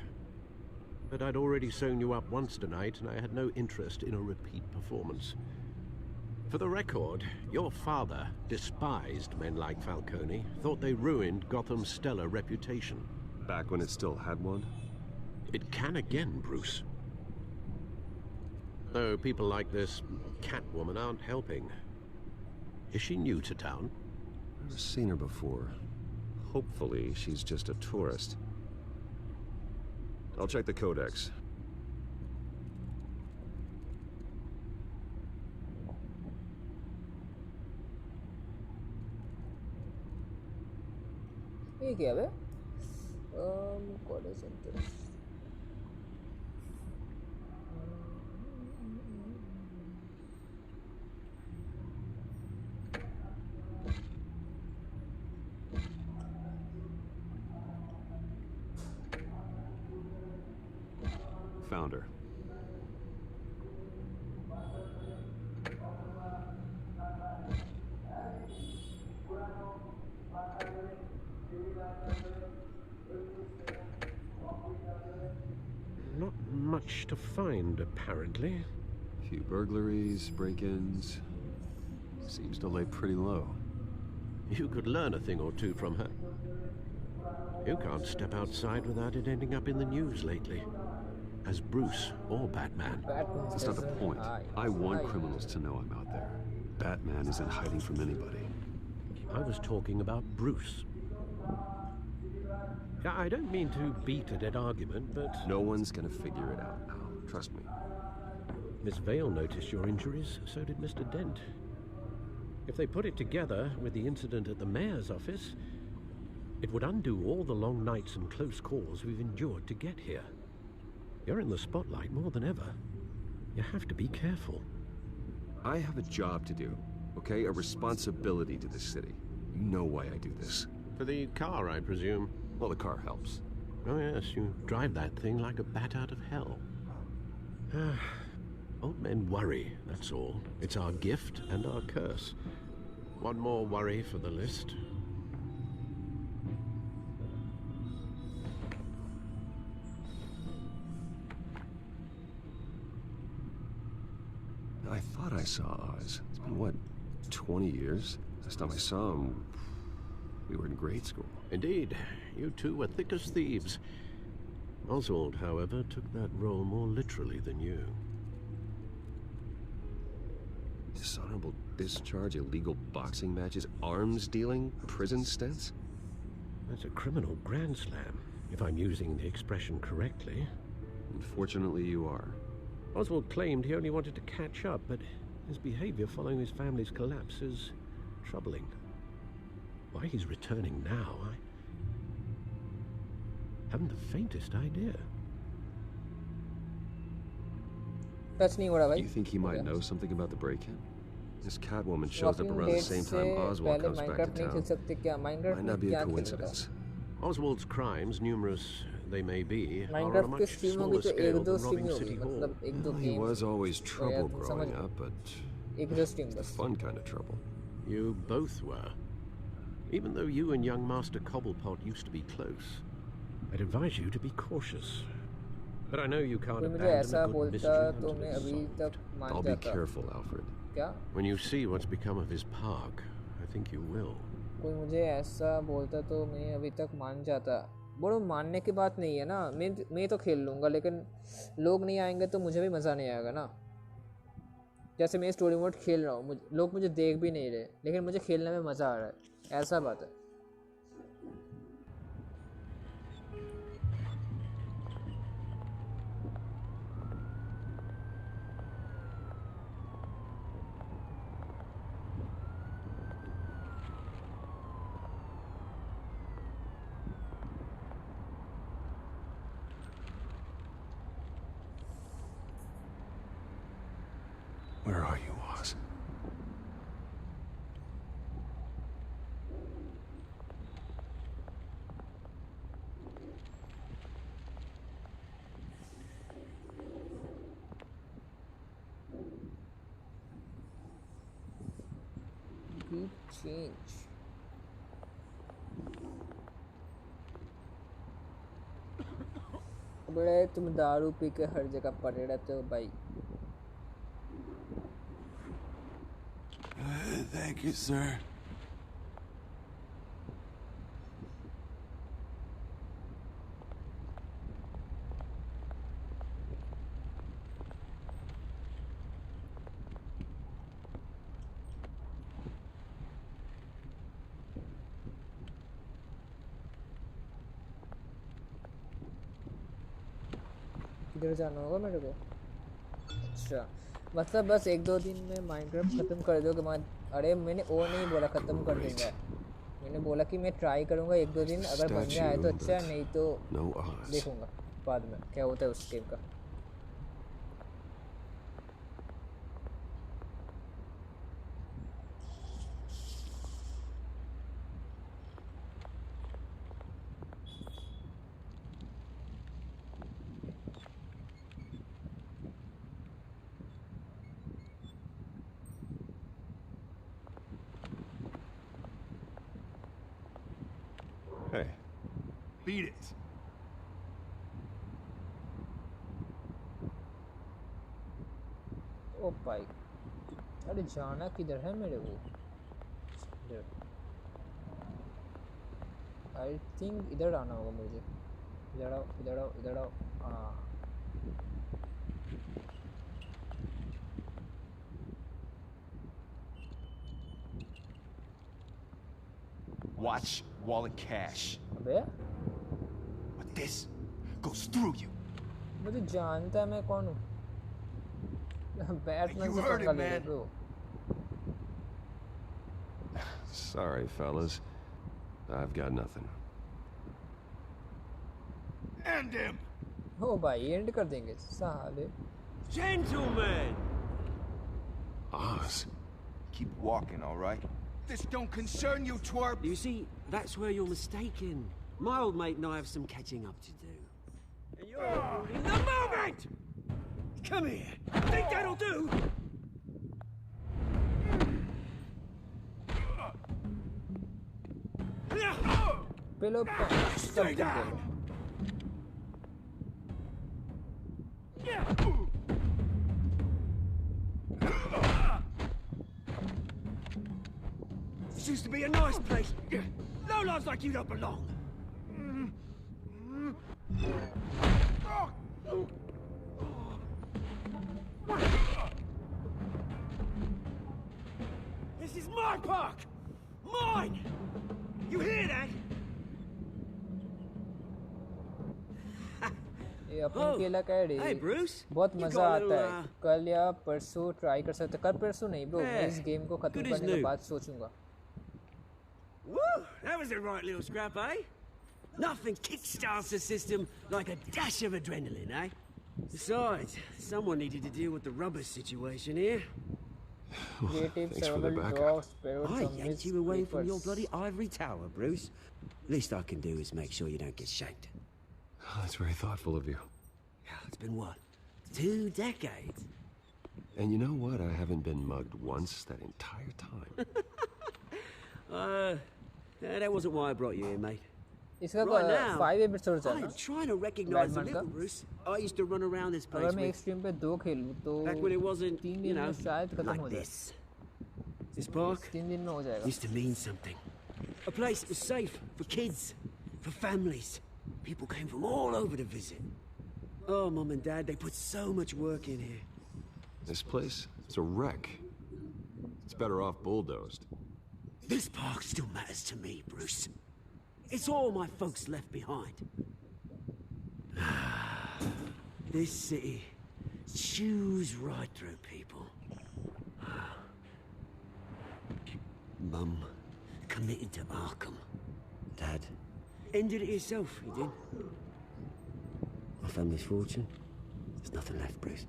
But I'd already sewn you up once tonight, and I had no interest in a repeat performance. For the record, your father despised men like Falcone, thought they ruined Gotham's stellar reputation. Back when it still had one? It can again, Bruce. Though people like this Catwoman aren't helping. Is she new to town? I've never seen her before. Hopefully, she's just a tourist. I'll check the codex. ये क्या है? Codex center. Found her. Not much to find, apparently. Few burglaries, break-ins. Seems to lay pretty low. You could learn a thing or two from her. You can't step outside without it ending up in the news lately. As Bruce or Batman. That's not the point. I want criminals to know I'm out there. Batman isn't hiding from anybody. I was talking about Bruce. I don't mean to beat a dead argument, but... No one's gonna figure it out now. Trust me. Miss Vale noticed your injuries, so did Mr. Dent. If they put it together with the incident at the mayor's office, it would undo all the long nights and close calls we've endured to get here. You're in the spotlight more than ever. You have to be careful. I have a job to do, okay? A responsibility to this city. You know why I do this. For the car, I presume. Well, the car helps. Oh yes, you drive that thing like a bat out of hell. Old men worry, that's all. It's our gift and our curse. One more worry for the list. I thought I saw Oz. It's been, what, 20 years? Last time I saw him, we were in grade school. Indeed. You two were thick as thieves. Oswald, however, took that role more literally than you. Dishonorable discharge, illegal boxing matches, arms dealing, prison stints? That's a criminal grand slam, if I'm using the expression correctly. Unfortunately, you are. Oswald claimed he only wanted to catch up, but his behavior following his family's collapse is troubling. Why he's returning now, I haven't the faintest idea. That's नहीं हो रहा भाई. Do you think he might know something about the break-in? This Catwoman shows up around the same time Oswald comes back to town. Might not be a coincidence. Oswald's crimes, numerous they may be, are on a Minecraft much की stream smaller होगी तो scale एक दो than stream robbing होगी City Hall. मतलब एक दो He games. was always trouble तुम growing समझ up, but एक दो stream the बस. fun kind of trouble. You both were. Even though you and young Master Cobblepot used to be close, I'd advise you to be cautious. But I know you can't कोई मुझे abandon ऐसा a good बोलता mystery तो until मैं it's अभी solved. तक मान I'll be जाता. careful, Alfred. क्या? When you see what's become of his park, I think you will. कोई मुझे ऐसा बोलता तो मैं अभी तक मान जाता. बड़ो मानने की बात नहीं है ना. मैं तो खेल लूँगा, लेकिन लोग नहीं आएंगे तो मुझे भी मज़ा नहीं आएगा ना. जैसे मैं स्टोरी मोड खेल रहा हूँ, लोग मुझे देख भी नहीं रहे, लेकिन मुझे खेलने में मज़ा आ रहा है. ऐसा बात है. Where are you, Oz? Good change. बड़े तुम दारू पी के हर जगह पड़े रहते हो भाई. Thank you, sir. किधर जाना होगा मेरे को? अच्छा, मतलब बस एक दो दिन में माइनक्राफ्ट ख़त्म कर दोगे? अरे मैंने वो नहीं बोला ख़त्म कर दूँगा. मैंने बोला कि मैं ट्राई करूँगा एक दो दिन. अगर बन जाए तो अच्छा, नहीं तो देखूँगा बाद में क्या होता है उस गेम का. Hey, beat it. ओ भाई, अरे जाना किधर है मेरे को? आई थिंक इधर आना होगा मुझे. इधर आओ, इधर आओ, इधर आओ. हाँ, Watch wallet cash. अबे But this goes through you. मुझे जानता है मैं कौन हूँ. बैटमैन से पंगा ले रहे हो. Sorry, fellas. I've got nothing. End him! हो भाई, एंड कर देंगे साले. Gentlemen! Oz. Keep walking, all right? This don't concern you, twerp. You see, that's where you're mistaken. My old mate and I have some catching up to do. And you're in the moment! Come here. Think that'll do? Pillow punch. Stay down. This used to be a nice place. No lives like you don't belong. This is my park! Mine! You hear that? ये अपन केला CAD है बहुत मजा आता है कल या परसों ट्राई कर सकते कल परसों नहीं ब्रो मैं इस गेम को खत्म करने के बाद सोचूंगा Woo! That was a right little scrap, eh? Nothing kickstarts the system like a dash of adrenaline, eh? Besides, someone needed to deal with the rubber situation here. Creative survival dogs, I yanked you away from your bloody ivory tower, Bruce. Least I can do is make sure you don't get shanked. That's very thoughtful of you. Yeah, it's been what? 2 decades? And you know what? I haven't been mugged once that entire time. That wasn't why I brought you here, mate. इसका right now, 5 episodes है ना? I'm trying to recognize a little, Bruce. I used to run around this place अगर मैं एक stream पे 2 खेलूं तो back when it wasn't, 3 you दिन know, में शायद खत्म like हो जाए this. This park 3 दिन में हो जाएगा used to mean something. A place that was safe for kids, for families. People came from all over to visit. Oh, Mum and Dad, they put so much work in here. This place, it's a wreck. It's better off bulldozed. This park still matters to me, Bruce. It's all my folks left behind. This city chews right through people. Mum committed to Arkham. Dad ended it himself, he did. My family's fortune, there's nothing left, Bruce.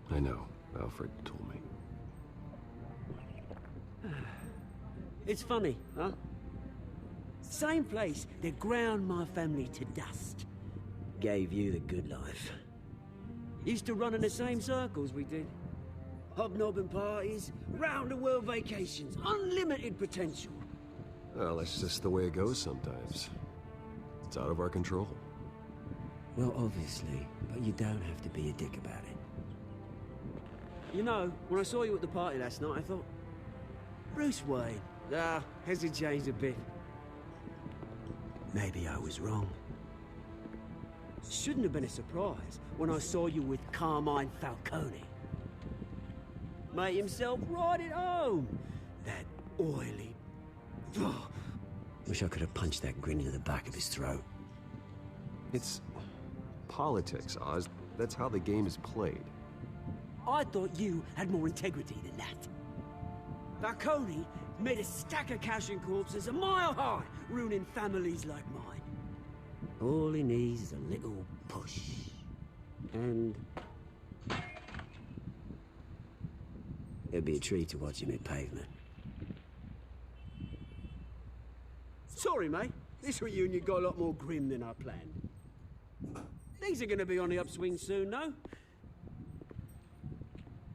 I know. Alfred told me. It's funny, huh? Same place that ground my family to dust. Gave you the good life. Used to run in the same circles we did. Hobnobbing parties, round-the-world vacations, unlimited potential. Well, that's just the way it goes sometimes. It's out of our control. Well, obviously, but you don't have to be a dick about it. You know, when I saw you at the party last night, I thought, Bruce Wayne, has he changed a bit? Maybe I was wrong. Shouldn't have been a surprise when I saw you with Carmine Falcone. Made himself right at home. That oily... Wish I could have punched that grin into the back of his throat. It's politics, Oz. That's how the game is played. I thought you had more integrity than that. Falcone made a stack of cash and corpses a mile high, ruining families like mine. All he needs is a little push. And... it'd be a treat to watch him hit pavement. Sorry, mate. This reunion got a lot more grim than I planned. Things are gonna be on the upswing soon, no?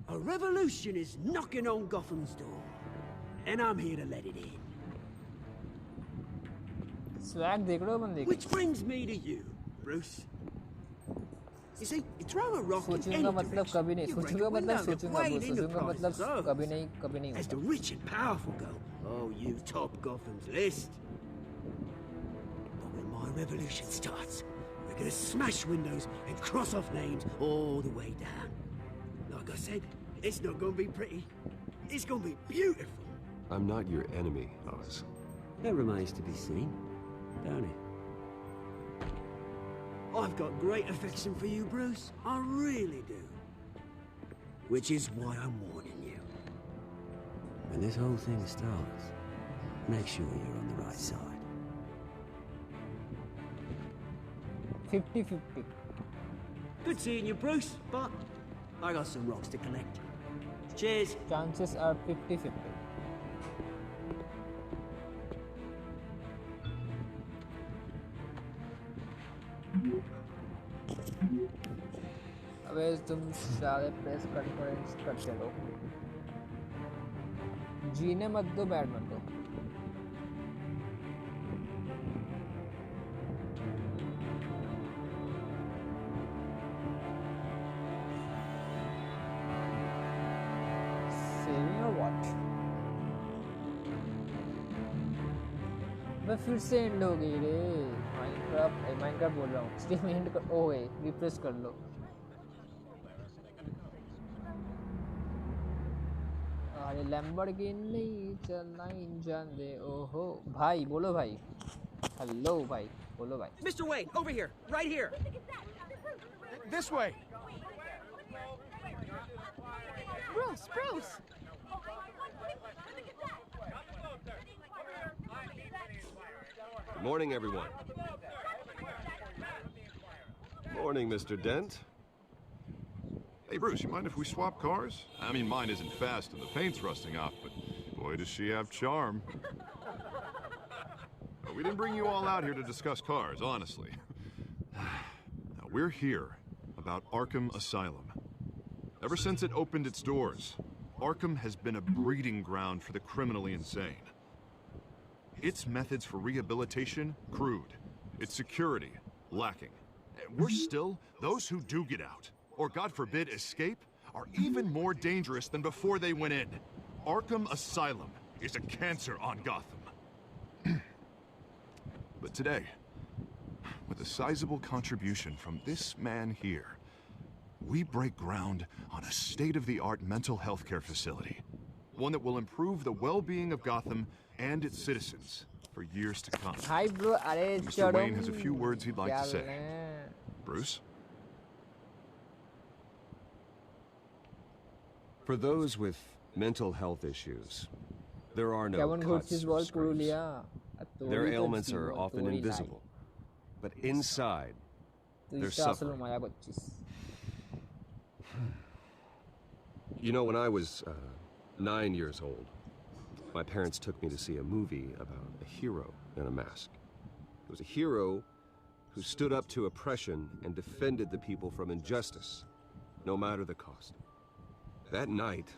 A revolution is knocking on Gotham's door. And I'm here to let it in. Swag देख लो बंदे Which brings me to you, Bruce. You see, you throw a rock in any सोचूंगा मतलब कभी नहीं direction, सोचूंगा you break a मतलब window, सोचूंगा the वो Wayne सोचूंगा मतलब Enterprises कभी नहीं As the होगा rich and powerful go, oh, you top Gotham's list. But when my revolution starts, we're gonna smash windows and cross off names all the way down. Like I said, it's not gonna be pretty. It's gonna be beautiful. I'm not your enemy, Oz. That remains to be seen, don't it? I've got great affection for you, Bruce. I really do. Which is why I'm warning you. When this whole thing starts, make sure you're on the right side. 50-50 Good seeing you, Bruce, but I got some rocks to collect. Cheers. Chances are 50-50 अबे तुम सारे press conference करते रहो, जीने मत दो, बैठ मत दो। Saving or what? मैं फिर से एंड हो गई रे। माइनक्राफ्ट बोल रहा हूँ, स्ट्रीम एंड कर, ओए रिफ्रेश कर लो। अरे लैम्बोर्गिनी चलना इंजन दे। ओहो भाई, बोलो भाई। हेलो भाई, बोलो भाई। Mr. Wayne, over here, right here. This way. Bruce. Good morning, everyone. Morning, Mr. Dent. Hey, Bruce, you mind if we swap cars? I mean, mine isn't fast and the paint's rusting off, but boy, does she have charm. We didn't bring you all out here to discuss cars, honestly. Now, we're here about Arkham Asylum. Ever since it opened its doors, Arkham has been a breeding ground for the criminally insane. Its methods for rehabilitation, crude. Its security, lacking. And worse still, those who do get out, or God forbid escape, are even more dangerous than before they went in. Arkham Asylum is a cancer on Gotham. But today, with a sizable contribution from this man here, we break ground on a state-of-the-art mental health care facility. One that will improve the well-being of Gotham and its citizens for years to come. Hi bro, Mr. Wayne has a few words he'd like to say. Bruce? For those with mental health issues, there are no cuts or scrapes. Their ailments are often invisible, but inside, they're suffering. You know, when I was 9 years old, my parents took me to see a movie about a hero in a mask. It was a hero who stood up to oppression and defended the people from injustice, no matter the cost. That night,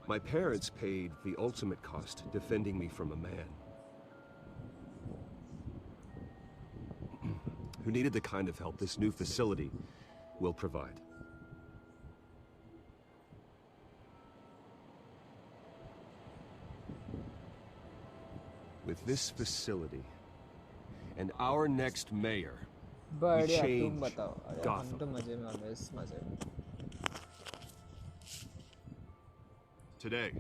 my parents paid the ultimate cost defending me from a man who needed the kind of help this new facility will provide. With this facility and our next mayor, we change Gotham. Today,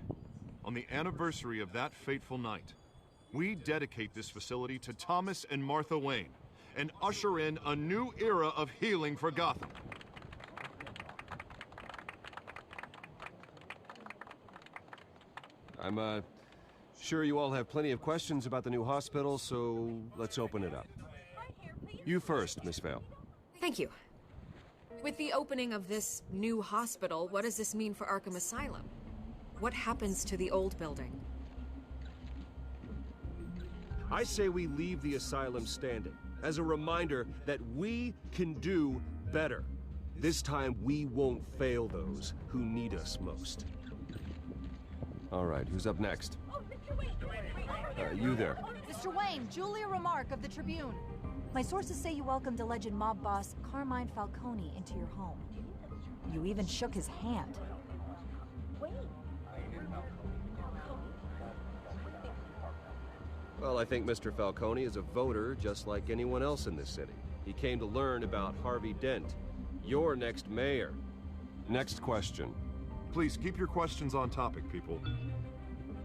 on the anniversary of that fateful night, we dedicate this facility to Thomas and Martha Wayne and usher in a new era of healing for Gotham. I'm sure you all have plenty of questions about the new hospital, so let's open it up. You first, Miss Vale. Thank you. With the opening of this new hospital, what does this mean for Arkham Asylum? What happens to the old building? I say we leave the asylum standing, as a reminder that we can do better. This time, we won't fail those who need us most. All right, who's up next? You there. Mr. Wayne, Julia Remark of the Tribune. My sources say you welcomed alleged mob boss Carmine Falcone into your home. You even shook his hand. Well, I think Mr. Falcone is a voter just like anyone else in this city. He came to learn about Harvey Dent, your next mayor. Next question. Please, keep your questions on topic, people.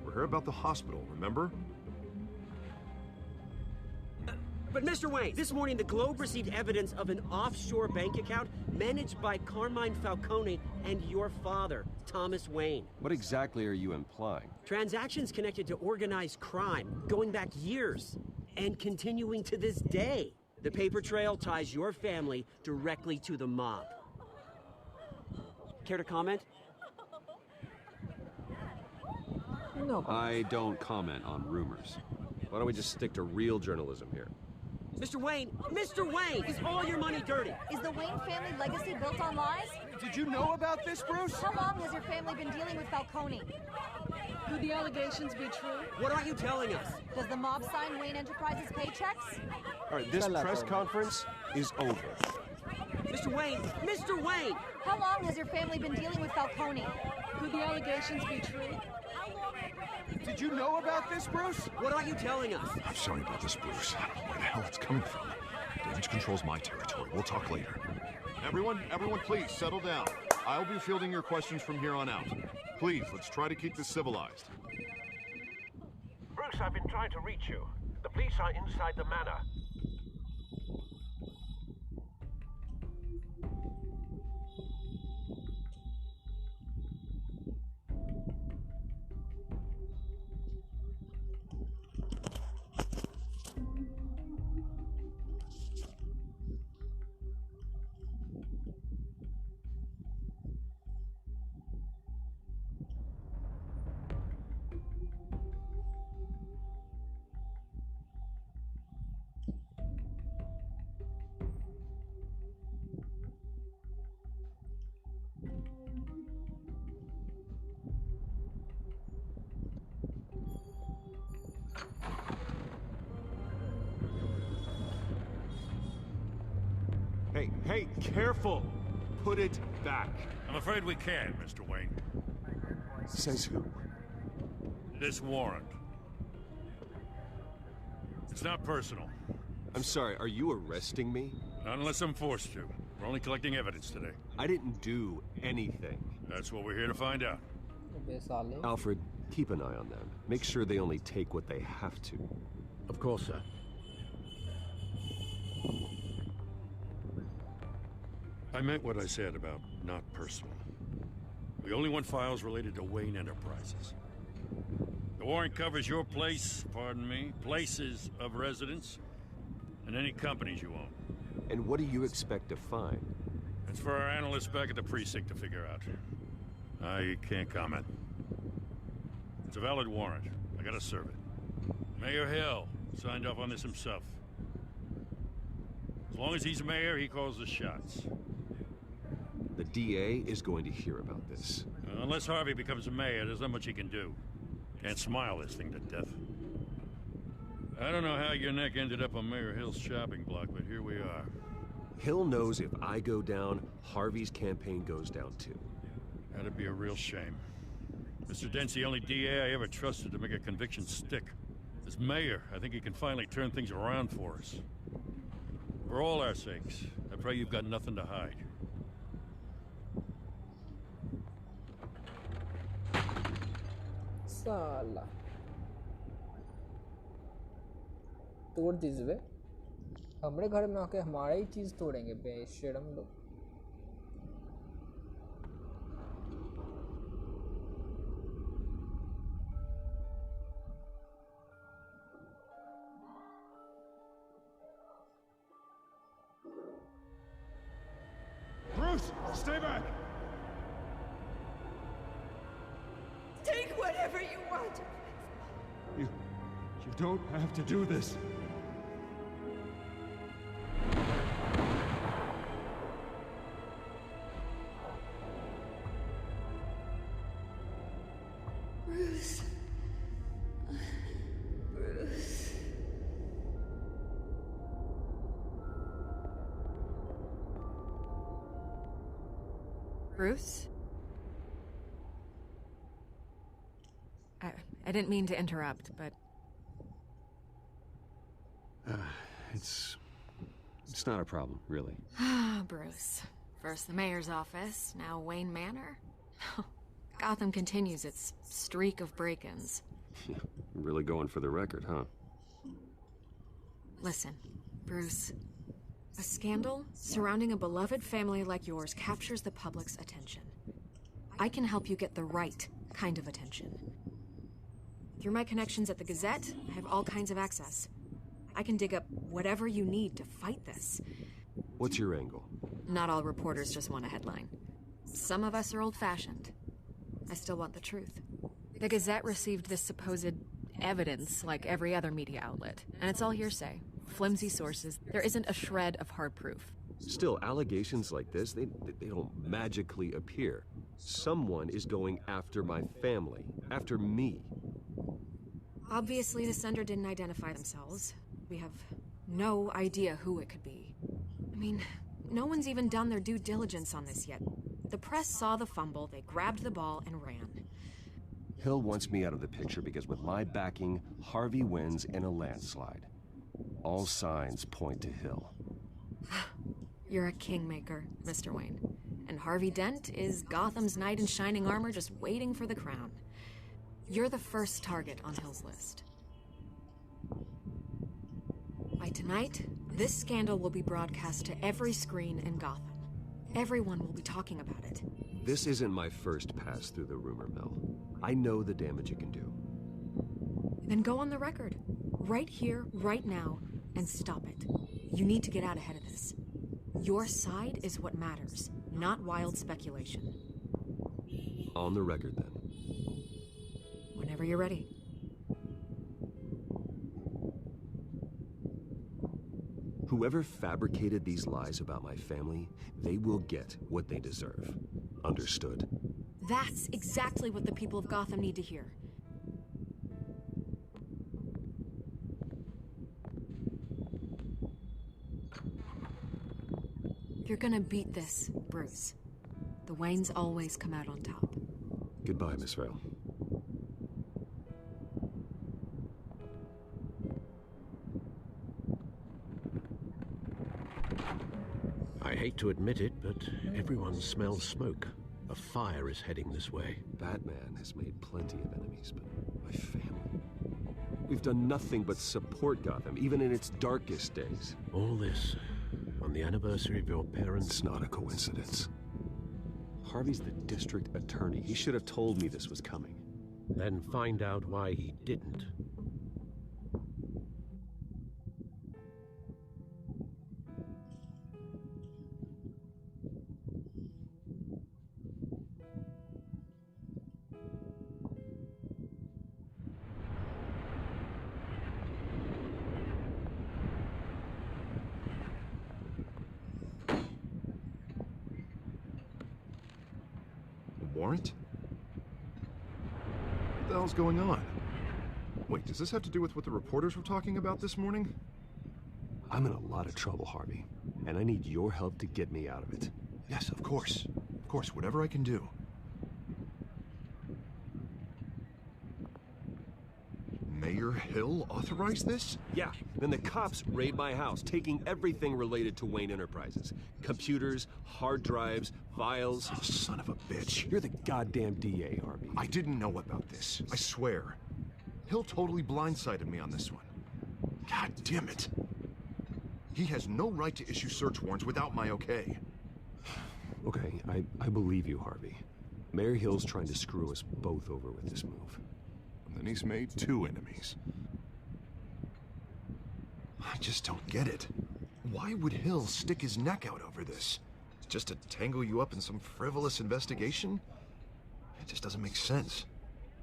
We're here about the hospital, remember? But Mr. Wayne, this morning the Globe received evidence of an offshore bank account managed by Carmine Falcone and your father, Thomas Wayne. What exactly are you implying? Transactions connected to organized crime, going back years, and continuing to this day. The paper trail ties your family directly to the mob. Care to comment? No. I don't comment on rumors. Why don't we just stick to real journalism here? Mr. Wayne! Mr. Wayne! Is all your money dirty? Is the Wayne family legacy built on lies? Did you know about this, Bruce? How long has your family been dealing with Falcone? Could the allegations be true? What aren't you telling us? Does the mob sign Wayne Enterprises paychecks? All right, this press conference is over. Mr. Wayne! Mr. Wayne! How long has your family been dealing with Falcone? Could the allegations be true? Did you know about this, Bruce? What aren't you telling us? I'm sorry about this, Bruce. I don't know where the hell it's coming from. Damage control's my territory. We'll talk later. Everyone, please settle down. I'll be fielding your questions from here on out. Please, let's try to keep this civilized. Bruce, I've been trying to reach you. The police are inside the manor. Hey, careful! Put it back. I'm afraid we can't, Mr. Wayne. Says who? This warrant. It's not personal. I'm sorry, are you arresting me? Not unless I'm forced to. We're only collecting evidence today. I didn't do anything. That's what we're here to find out. Alfred, keep an eye on them. Make sure they only take what they have to. Of course, sir. I meant what I said about not personal. We only want files related to Wayne Enterprises. The warrant covers your place, pardon me, places of residence, and any companies you own. And what do you expect to find? It's for our analysts back at the precinct to figure out. I can't comment. It's a valid warrant. I gotta serve it. Mayor Hill signed off on this himself. As long as he's mayor, he calls the shots. The DA is going to hear about this. Unless Harvey becomes a mayor, there's not much he can do. Can't smile this thing to death. I don't know how your neck ended up on Mayor Hill's shopping block, but here we are. Hill knows if I go down, Harvey's campaign goes down too. That'd be a real shame. Mr. Dent's the only DA I ever trusted to make a conviction stick. As mayor, I think he can finally turn things around for us. For all our sakes, I pray you've got nothing to hide. साला तोड़ दीजिए हमारे घर में आके हमारा ही चीज तोड़ेंगे बेशरम लोग Bruce, stay back! Take whatever you want. You don't have to do this. Bruce. Bruce. Bruce? I didn't mean to interrupt, but... It's not a problem, really. Ah, Bruce. First the mayor's office, now Wayne Manor. Gotham continues its streak of break-ins. Really going for the record, huh? Listen, Bruce. A scandal surrounding a beloved family like yours captures the public's attention. I can help you get the right kind of attention. Through my connections at the Gazette, I have all kinds of access. I can dig up whatever you need to fight this. What's your angle? Not all reporters just want a headline. Some of us are old-fashioned. I still want the truth. The Gazette received this supposed evidence like every other media outlet, and it's all hearsay. flimsy sources. There isn't a shred of hard proof. Still, allegations like this, they don't magically appear. Someone is going after my family, after me. Obviously, the sender didn't identify themselves. We have no idea who it could be. I mean, no one's even done their due diligence on this yet. The press saw the fumble, they grabbed the ball and ran. Hill wants me out of the picture because with my backing, Harvey wins in a landslide. All signs point to Hill. You're a kingmaker, Mr. Wayne. And Harvey Dent is Gotham's knight in shining armor just waiting for the crown. You're the first target on Hill's list. By tonight, this scandal will be broadcast to every screen in Gotham. Everyone will be talking about it. This isn't my first pass through the rumor mill. I know the damage it can do. Then go on the record. Right here, right now, and stop it. You need to get out ahead of this. Your side is what matters, not wild speculation. On the record, then. Whenever you're ready. Whoever fabricated these lies about my family, they will get what they deserve. Understood? That's exactly what the people of Gotham need to hear. You're gonna beat this, Bruce. The Waynes always come out on top. Goodbye, Miss Vale. I hate to admit it, but everyone smells smoke. A fire is heading this way. Batman has made plenty of enemies, but my family... We've done nothing but support Gotham, even in its darkest days. All this on the anniversary of your parents'... It's not a coincidence. Harvey's the district attorney. He should have told me this was coming. Then find out why he didn't. Warrant? What the hell's going on? Wait, does this have to do with what the reporters were talking about this morning? I'm in a lot of trouble, Harvey, and I need your help to get me out of it. Yes, of course. Of course, whatever I can do. Mayor Hill authorized this? Yeah, then the cops raid my house, taking everything related to Wayne Enterprises. Computers, hard drives, files. Oh, son of a bitch. You're the goddamn DA, Harvey. I didn't know about this. I swear. Hill totally blindsided me on this one. God damn it. He has no right to issue search warrants without my okay. Okay, I believe you, Harvey. Mayor Hill's trying to screw us both over with this move. Then he's made two enemies. I just don't get it. Why would Hill stick his neck out over this? Just to tangle you up in some frivolous investigation? It just doesn't make sense.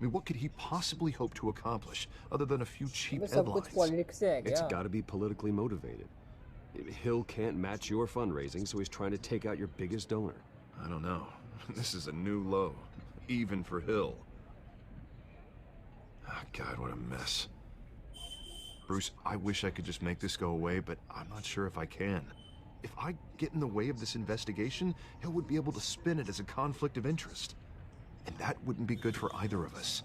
I mean, what could he possibly hope to accomplish other than a few cheap headlines? It's gotta be politically motivated. Hill can't match your fundraising, so he's trying to take out your biggest donor. I don't know. This is a new low, even for Hill. Oh, God, what a mess. Bruce, I wish I could just make this go away, but I'm not sure if I can. If I get in the way of this investigation, Hill would be able to spin it as a conflict of interest. And that wouldn't be good for either of us.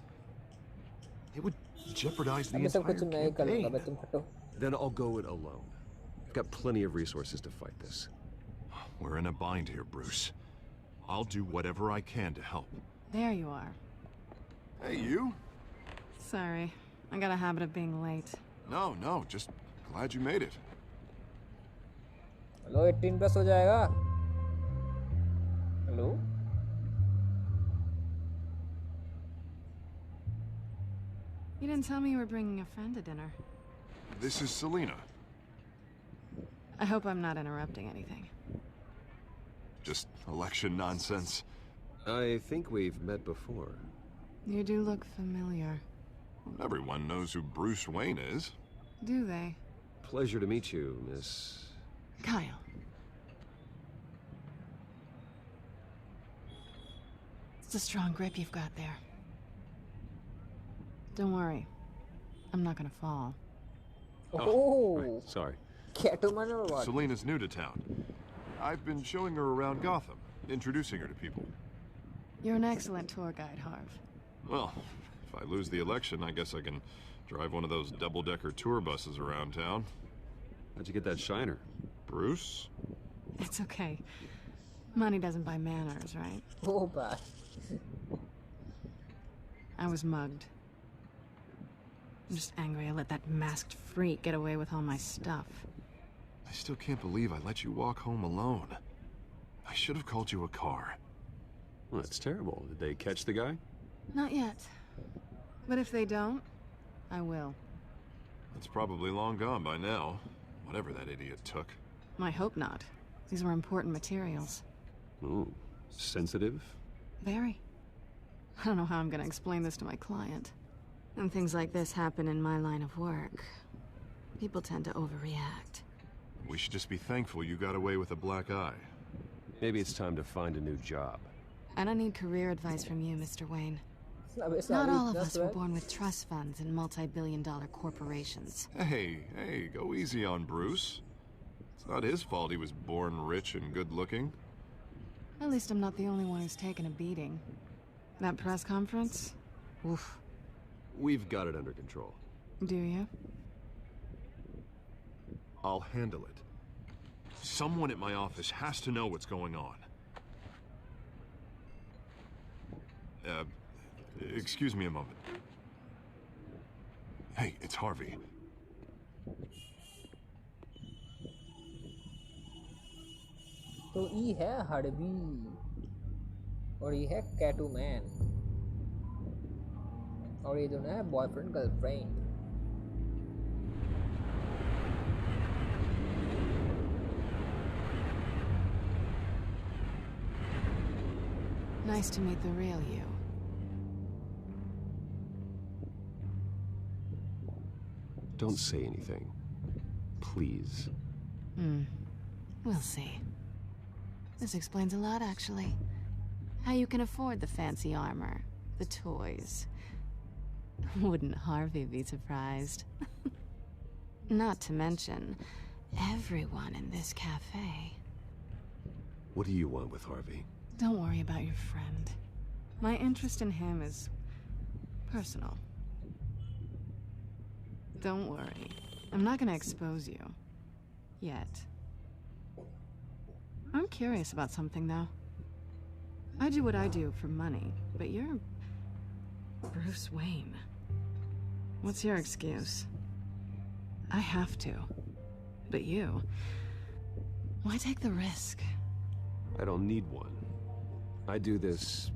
It would jeopardize the entire campaign. Then I'll go it alone. I've got plenty of resources to fight this. We're in a bind here, Bruce. I'll do whatever I can to help. There you are. Hey, you? Sorry. I got a habit of being late. No, just glad you made it. Hello, 18 plus हो जाएगा. Hello? You didn't tell me you were bringing a friend to dinner. This is Selina. I hope I'm not interrupting anything. Just election nonsense. I think we've met before. You do look familiar. Everyone knows who Bruce Wayne is. Do they? Pleasure to meet you, Miss... Kyle. It's a strong grip you've got there. Don't worry. I'm not gonna fall. Oh! Right, sorry. Catwoman or what? Selena's new to town. I've been showing her around Gotham, introducing her to people. You're an excellent tour guide, Harv. Well, if I lose the election, I guess I can drive one of those double-decker tour buses around town. How'd you get that shiner? Bruce? It's okay. Money doesn't buy manners, right? Oh, bad. I was mugged. I'm just angry I let that masked freak get away with all my stuff. I still can't believe I let you walk home alone. I should have called you a car. Well, that's terrible. Did they catch the guy? Not yet. But if they don't, I will. It's probably long gone by now. Whatever that idiot took. I hope not. These were important materials. Ooh, sensitive? Very. I don't know how I'm gonna explain this to my client. And things like this happen in my line of work. People tend to overreact. We should just be thankful you got away with a black eye. Maybe it's time to find a new job. I don't need career advice from you, Mr. Wayne. Not all of us were born with trust funds and multi-billion-dollar corporations. Hey, go easy on Bruce. It's not his fault he was born rich and good-looking. At least I'm not the only one who's taken a beating. That press conference? Oof. We've got it under control. Do you? I'll handle it. Someone at my office has to know what's going on. Excuse me a moment. Hey, it's Harvey. तो ये है Harvey और ये है कैटूमैन और ये दोनों है boyfriend girlfriend. Nice to meet the real you. Don't say anything. Please. We'll see. This explains a lot, actually. How you can afford the fancy armor, the toys. Wouldn't Harvey be surprised? Not to mention, everyone in this cafe. What do you want with Harvey? Don't worry about your friend. My interest in him is personal. Don't worry. I'm not gonna expose you. Yet. I'm curious about something, though. I do what I do for money, but you're Bruce Wayne. What's your excuse? I have to. But you... why take the risk? I don't need one. I do this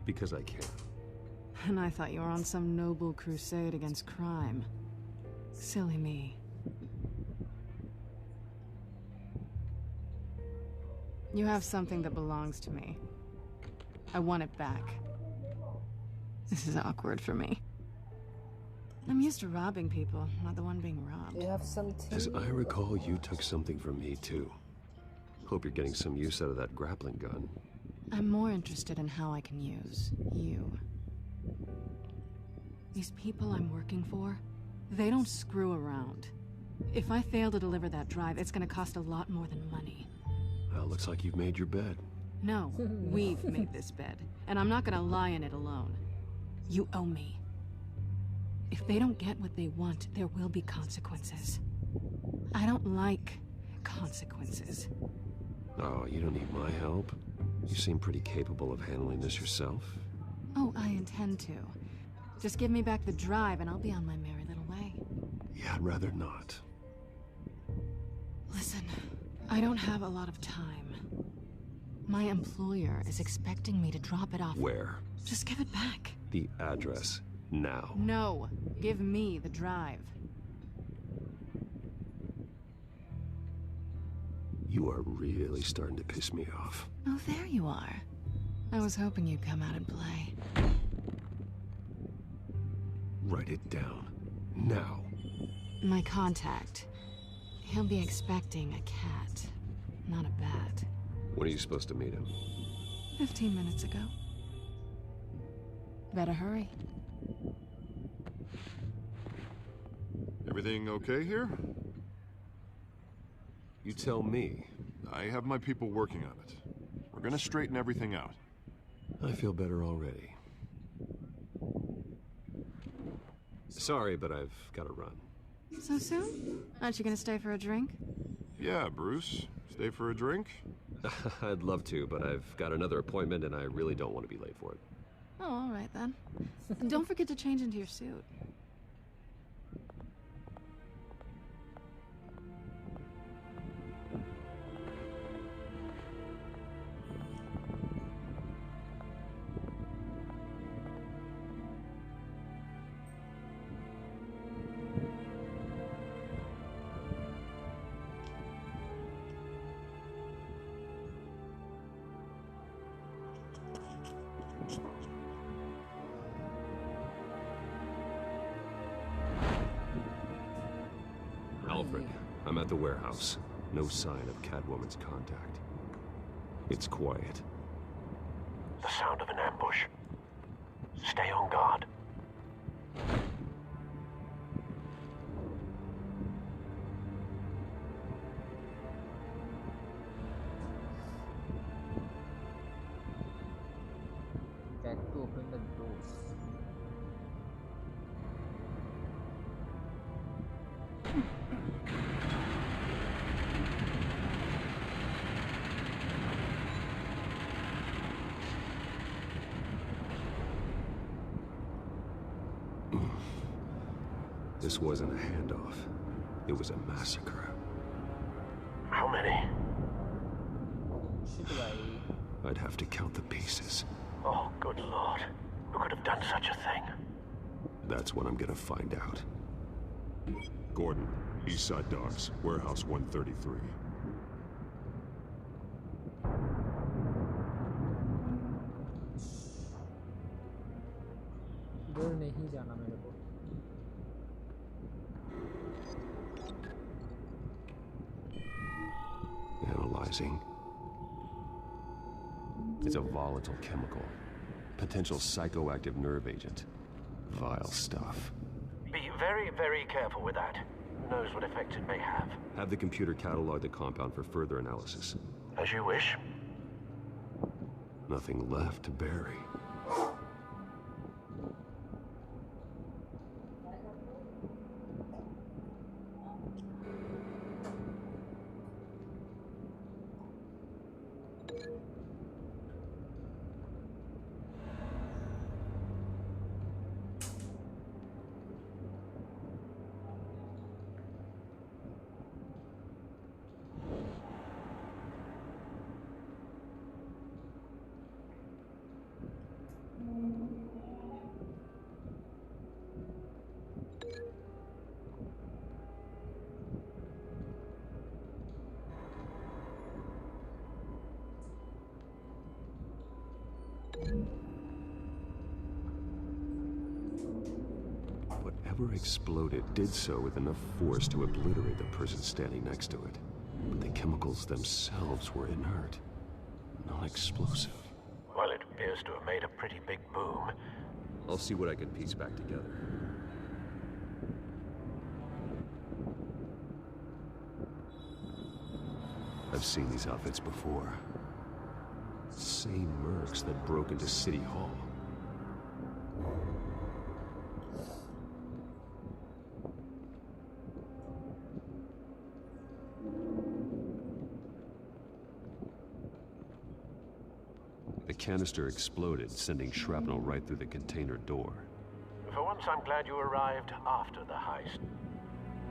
because I can. And I thought you were on some noble crusade against crime. Silly me. You have something that belongs to me. I want it back. This is awkward for me. I'm used to robbing people, not the one being robbed. You have something. As I recall, you took something from me, too. Hope you're getting some use out of that grappling gun. I'm more interested in how I can use you. These people I'm working for, they don't screw around. If I fail to deliver that drive, it's gonna cost a lot more than money. Well, looks like you've made your bed. No, we've made this bed, and I'm not gonna lie in it alone. You owe me. If they don't get what they want, there will be consequences. I don't like consequences. Oh, you don't need my help? You seem pretty capable of handling this yourself. Oh, I intend to. Just give me back the drive and I'll be on my merry little way. Yeah, I'd rather not. Listen, I don't have a lot of time. My employer is expecting me to drop it off. Where? Just give it back. The address, now. No, give me the drive. You are really starting to piss me off. Oh, there you are. I was hoping you'd come out and play. Write it down. Now. My contact. He'll be expecting a cat, not a bat. When are you supposed to meet him? 15 minutes ago. Better hurry. Everything okay here? You tell me. I have my people working on it. We're gonna straighten everything out. I feel better already. Sorry, but I've got to run. So soon? Aren't you gonna stay for a drink? Yeah, Bruce. Stay for a drink? I'd love to, but I've got another appointment and I really don't want to be late for it. Oh, all right then. And don't forget to change into your suit. Alfred, I'm at the warehouse. No sign of Catwoman's contact. It's quiet. The sound of an ambush. Stay on guard. Back to open the doors. This wasn't a handoff. It was a massacre. How many? I'd have to count the pieces. Oh, good lord. Who could have done such a thing? That's what I'm gonna find out. Gordon, Eastside Docks, Warehouse 133. दूर नहीं जाना मेरे को. Analyzing. It's a volatile chemical. Potential psychoactive nerve agent. Vile stuff. Be very, very careful with that. Who knows what effect it may have? Have the computer catalog the compound for further analysis. As you wish. Nothing left to bury. Whatever exploded did so with enough force to obliterate the person standing next to it. But the chemicals themselves were inert, non-explosive. Well, it appears to have made a pretty big boom. I'll see what I can piece back together. I've seen these outfits before. Same mercs that broke into City Hall. The canister exploded, sending shrapnel right through the container door. For once, I'm glad you arrived after the heist.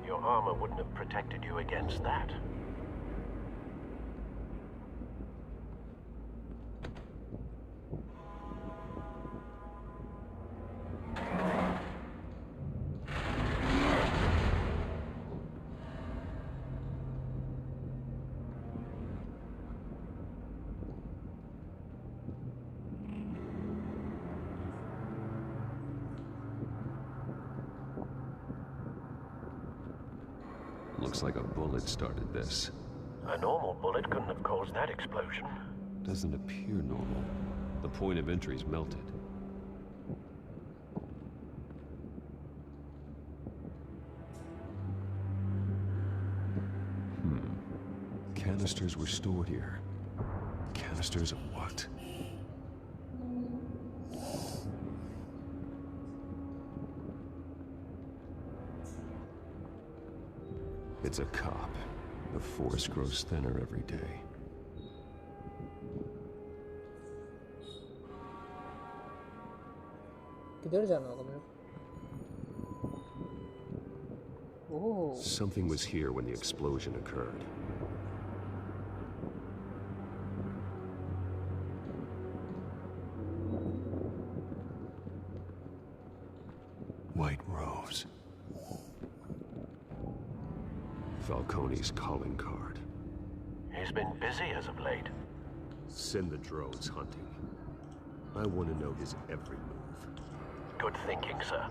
Your armor wouldn't have protected you against that. Looks like a bullet started this. A normal bullet couldn't have caused that explosion. Doesn't appear normal. The point of entry's melted. Canisters were stored here. Canisters of what? It's a cop. The force grows thinner every day. किधर जाना होगा मेरे? Oh. Something was here when the explosion occurred. White Rose. Falcone's calling card. He's been busy as of late. Send the drones hunting. I want to know his every move. Good thinking, sir.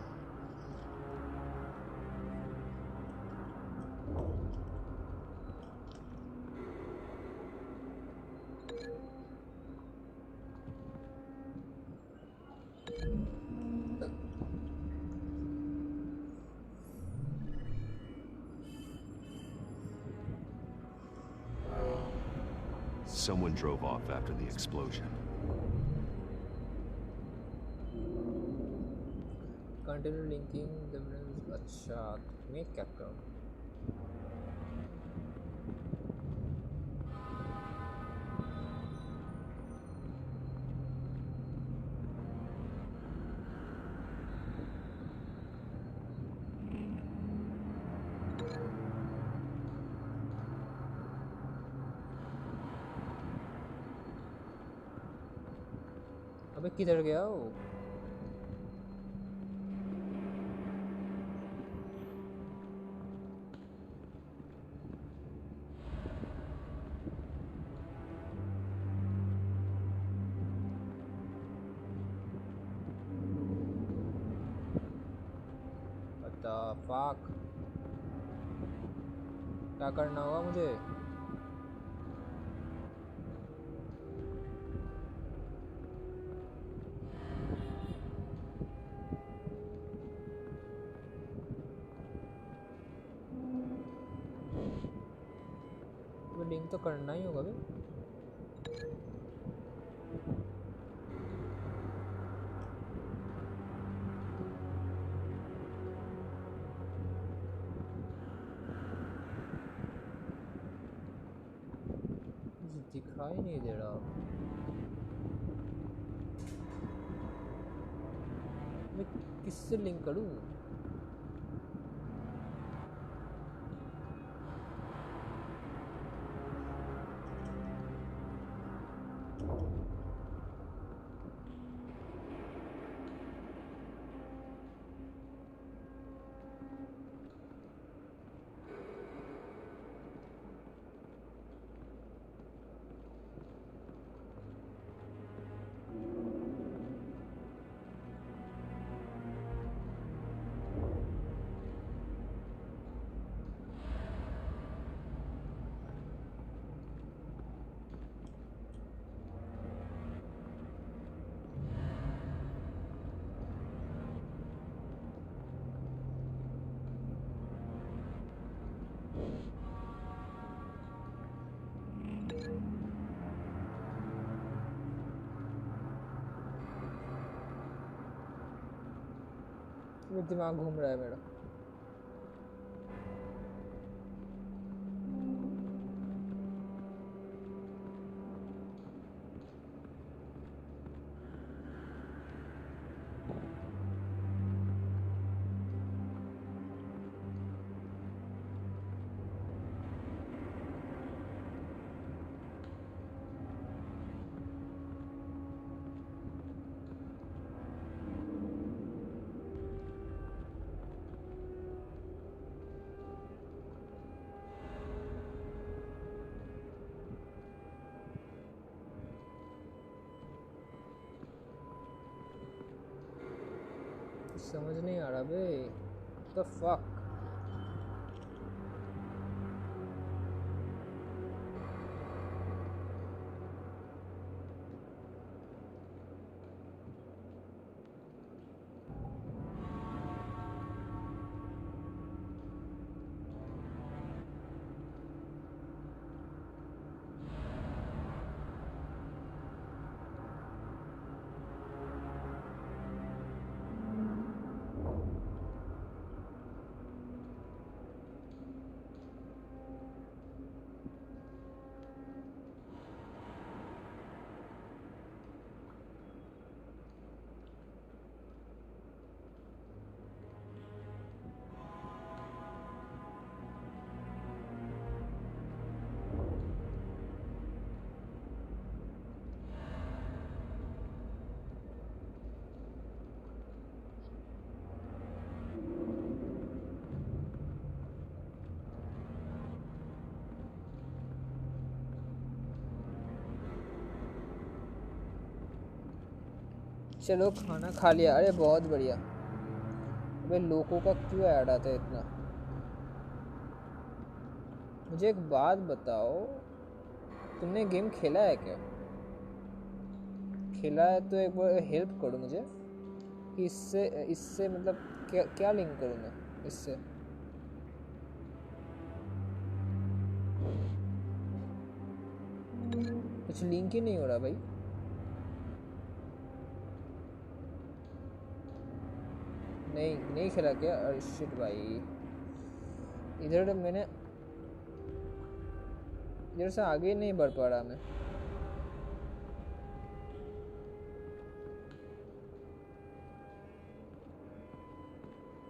Someone drove off after the explosion. Continue linking the brains. अच्छा, make capture. अबे किधर गया वो? What the fuck? क्या करना होगा मुझे? Link तो करना ही होगा भाई। दिखाई नहीं दे रहा। मैं किससे लिंक करूँ? दिमाग घूम रहा है मेरा। समझ नहीं आ रहा बे। The fuck? चलो खाना खा लिया। अरे बहुत बढ़िया। अबे लोगों का क्यों ऐड आता है इतना? मुझे एक बात बताओ, तुमने गेम खेला है क्या? खेला है तो एक बार हेल्प करो मुझे कि इससे मतलब क्या क्या लिंक करूँ मैं इससे? कुछ लिंक ही नहीं हो रहा भाई। नहीं खेला क्या? अरे शिट भाई, इधर मैंने इधर से आगे नहीं बढ़ पा रहा मैं।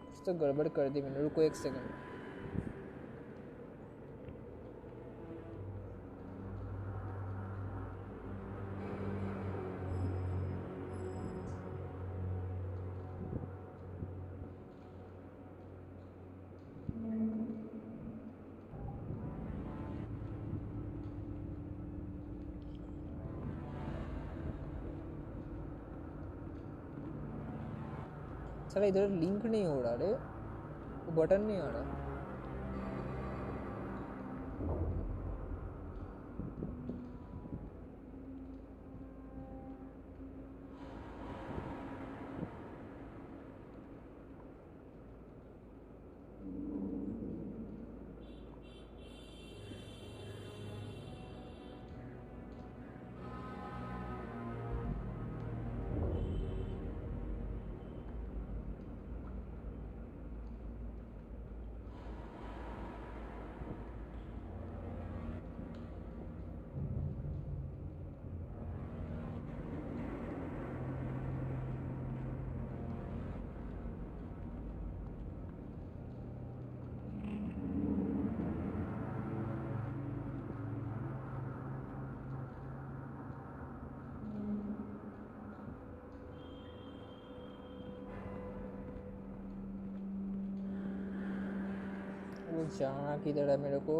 कुछ तो गड़बड़ कर दी मैंने। रुको एक सेकंड। साला इधर लिंक नहीं हो रहा रे, वो बटन नहीं आ रहा। वो जाना किधर है मेरे को?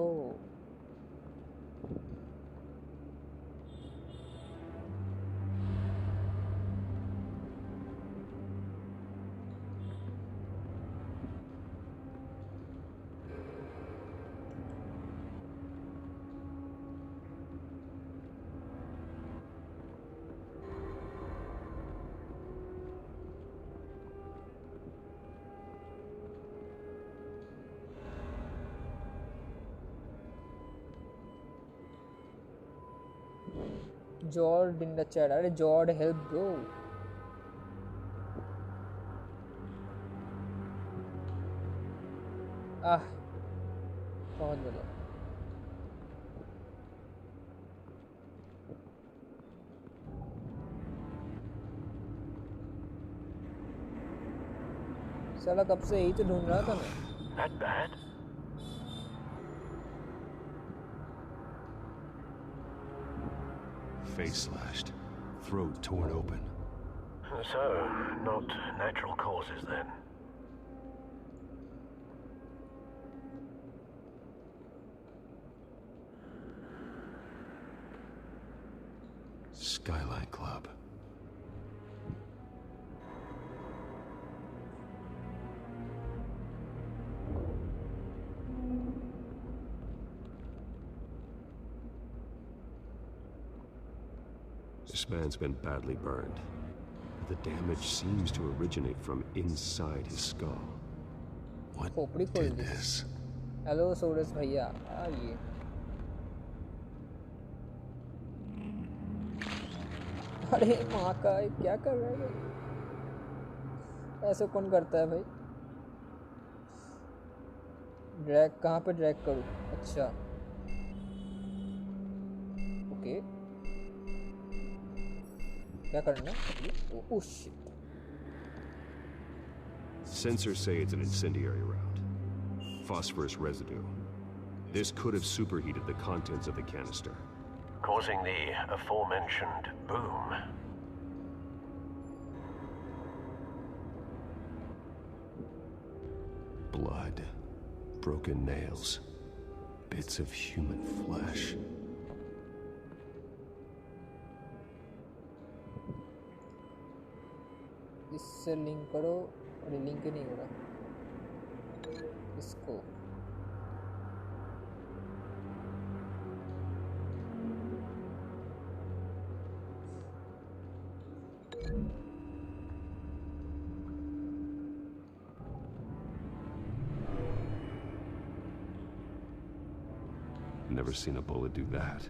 जॉर्ड इन द चैट। अरे जॉर्ड हेल्प ब्रो। आह बहुत बढ़िया। साला कब से यही तो ढूंढ रहा था मैं। That bad? Face slashed, throat torn open. So, not natural causes then. Skyline Club. This man's been badly burned. The damage seems to originate from inside his skull. What did this? Hello सोरस भैया, आइए। अरे माँ का क्या कर रहा है भाई? ऐसे कौन करता है भाई? ड्रैग कहाँ पे ड्रैग करूँ? अच्छा ओके, क्या करना है? Oh shit. Sensors say it's an incendiary round. Phosphorus residue. This could have superheated the contents of the canister, Causing the aforementioned boom. Blood, broken nails, bits of human flesh. इससे link करो और link ही नहीं हो रहा इसको। Never seen a bullet do that.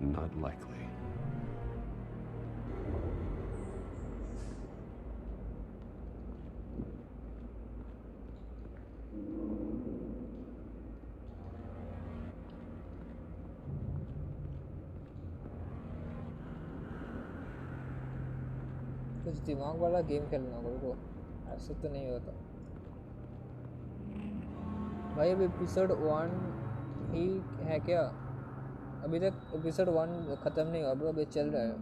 Not likely. कुछ दिमाग वाला गेम खेलना होगा को, ऐसे तो नहीं होता भाई। अब एपिसोड 1 ही है क्या? अभी तक एपिसोड 1 ख़त्म नहीं हुआ ब्रो, अभी चल रहा है।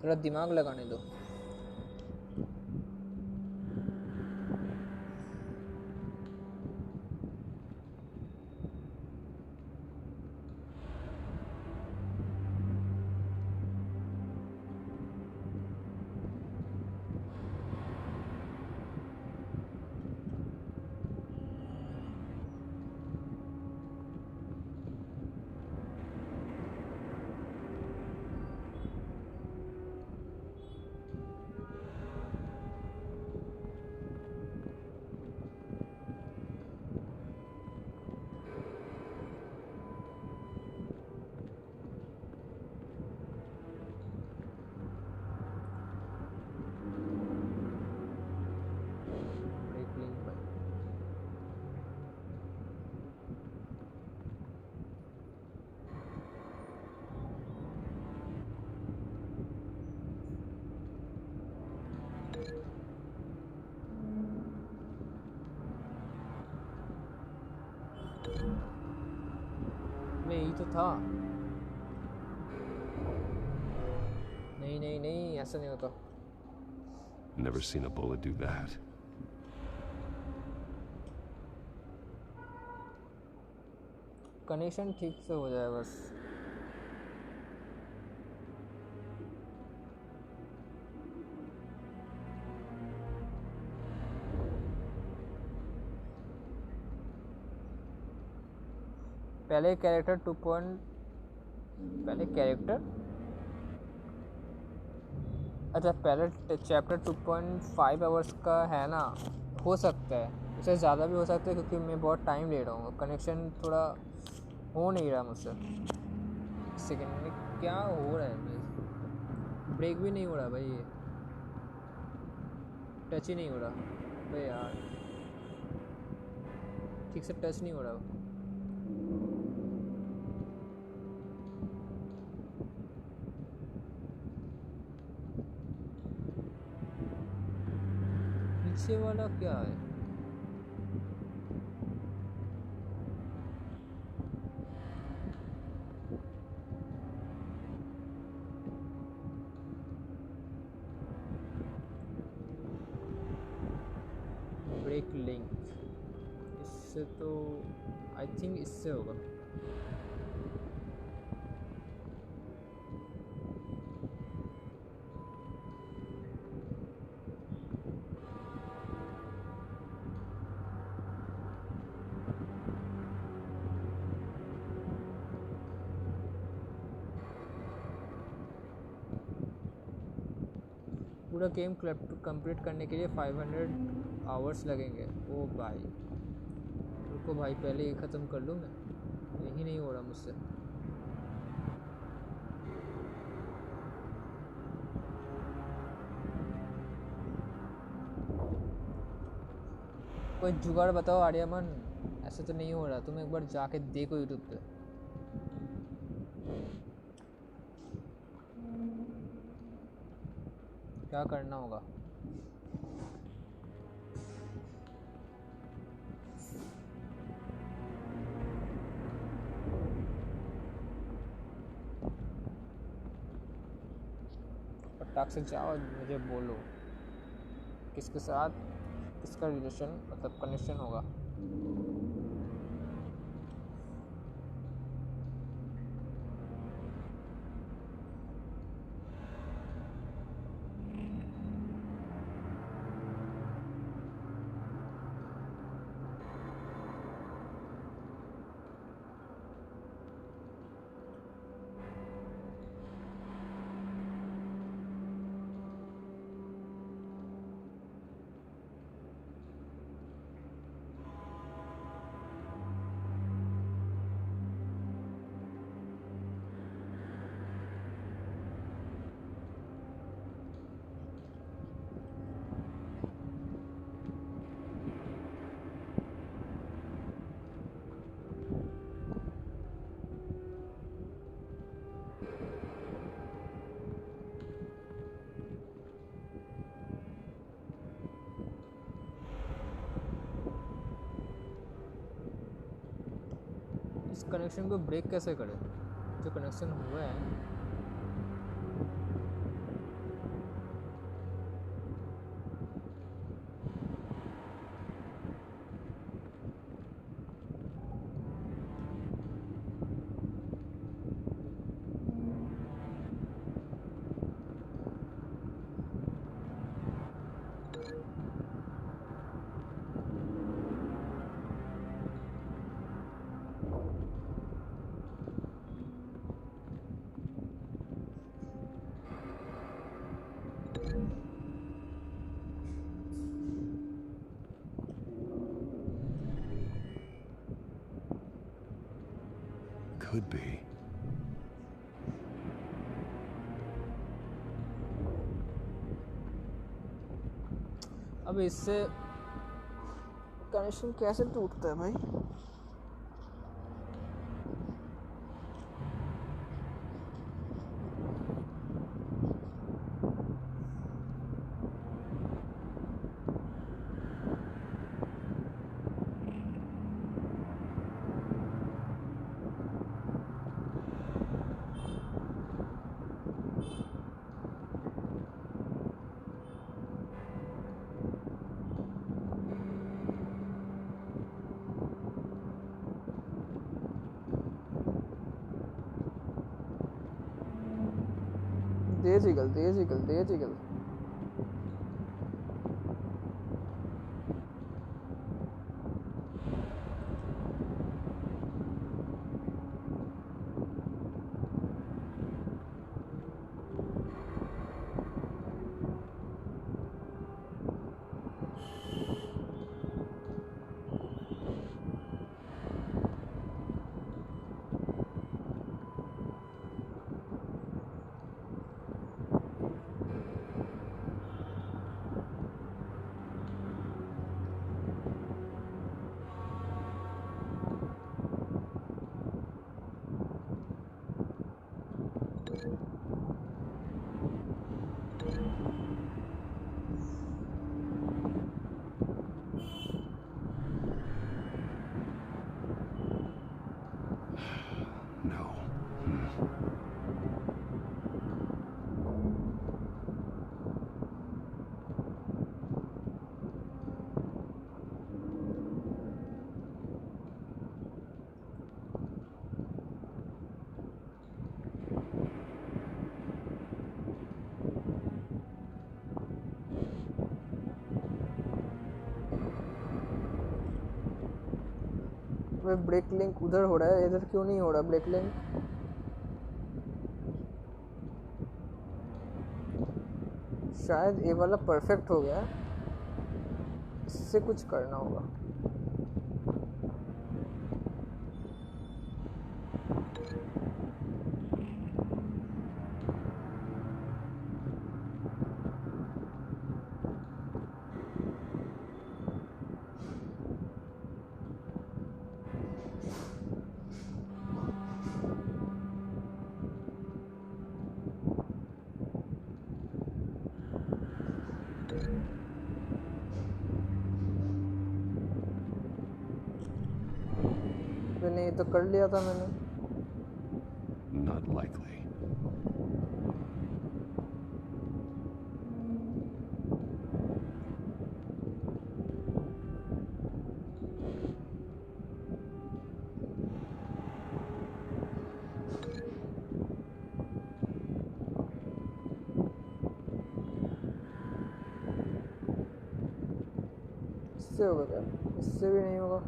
थोड़ा दिमाग लगाने दो। यही तो था। नहीं नहीं नहीं, ऐसा नहीं होता। Never seen a bullet do that. Connection ठीक से हो जाए बस। पहले कैरेक्टर पहले कैरेक्टर अच्छा, पहले चैप्टर 2.5 आवर्स का है ना, हो सकता है उससे ज़्यादा भी हो सकता है क्योंकि मैं बहुत टाइम ले रहा हूँ। कनेक्शन थोड़ा हो नहीं रहा मुझसे। सेकेंड में क्या हो रहा है भाई? ब्रेक भी नहीं हो रहा भाई, ये टच ही नहीं हो रहा भाई यार, ठीक से टच नहीं हो रहा। पीछे वाला क्या है? ब्रेक लिंक, इससे तो आई थिंक इससे होगा। पूरा गेम कंप्लीट करने के लिए 500 आवर्स लगेंगे। ओ भाई रुको भाई, पहले ये ख़त्म कर लूँ मैं, यही नहीं हो रहा मुझसे। कोई जुगाड़ बताओ आर्यमन, ऐसे तो नहीं हो रहा। तुम एक बार जाके देखो यूट्यूब पे। क्या करना होगा? फटाक से जाओ, मुझे बोलो किसके साथ किसका रिलेशन मतलब कनेक्शन होगा। इस कनेक्शन को ब्रेक कैसे करें? जो कनेक्शन हुआ है Could be. अब इससे कनेक्शन कैसे टूटता है भाई? दे जिगल ब्रेक लिंक उधर हो रहा है, इधर क्यों नहीं हो रहा ब्रेक लिंक? शायद ये वाला परफेक्ट हो गया, इससे कुछ करना होगा। नहीं तो कर लिया था मैंने। Not likely. इससे होगा क्या? इससे भी नहीं होगा।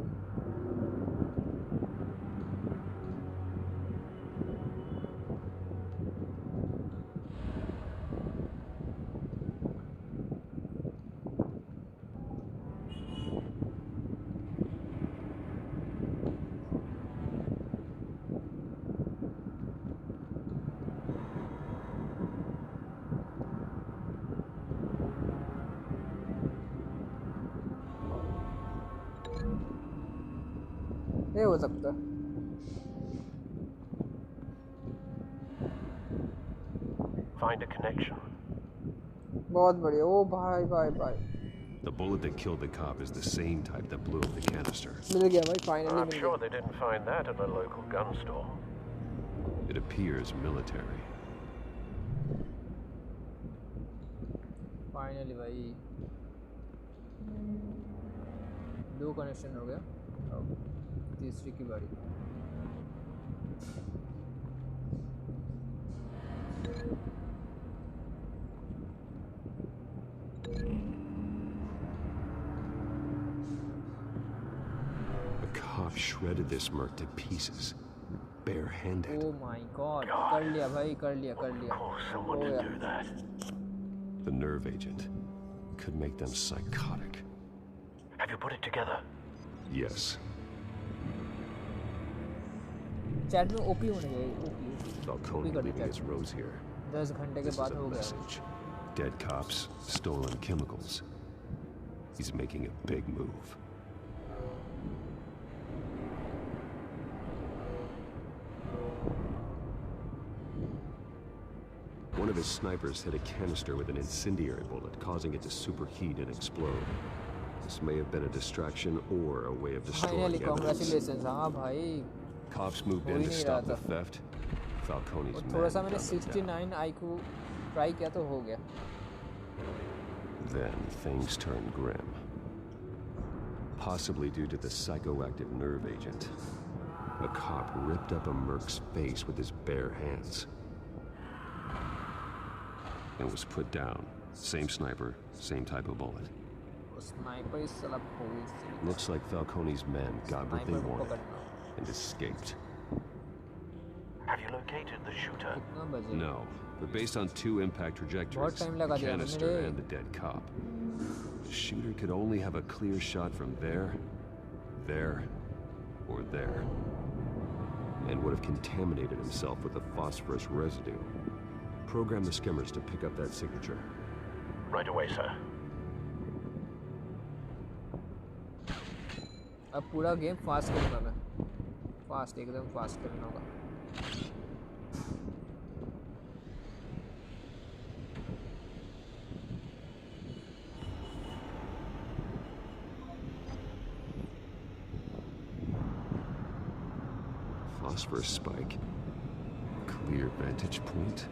ये हो सकता है। Find a connection. बहुत बढ़िया। ओ भाई भाई भाई। The bullet that killed the cop is the same type that blew up the canister. मिल गया भाई, finally I'm मिल sure गया। they didn't find that at a local gun store. It appears military. Finally भाई। 2 connection हो गया। अब तीसरी की बारी। The cop shredded this merc to pieces, barehanded. Oh my God! कर लिया भाई, कर लिया, कर लिया। Someone to do that. The nerve agent could make them psychotic. Have you put it together? Yes. Chat में ओपी होने गई, OP. Falcone leaving his rose here. 10 घंटे के बाद हो गया। Message. Dead cops, stolen chemicals. He's making a big move. One of his snipers hit a canister with an incendiary bullet, causing it to superheat and explode. This may have been a distraction or a way of destroying Finally, evidence. congratulations, हाँ भाई। Cops moved in to stop the theft. Falcone's थोड़ा सा men मैंने gunned them down. 69 IQ try किया तो हो गया। Then things turned grim. Possibly due to the psychoactive nerve agent. A cop ripped up a merc's face with his bare hands. And was put down. Same sniper, same type of bullet. Looks like Falcone's men got what they wanted and escaped. Have you located the shooter? No, but based on 2 impact trajectories, the canister and the dead cop, the shooter could only have a clear shot from there, or there, and would have contaminated himself with the phosphorus residue. Program the skimmers to pick up that signature. Right away, sir. अब पूरा game fast करूँगा मैं। Fast, एकदम fast करना होगा। Phosphorus spike. Clear vantage point.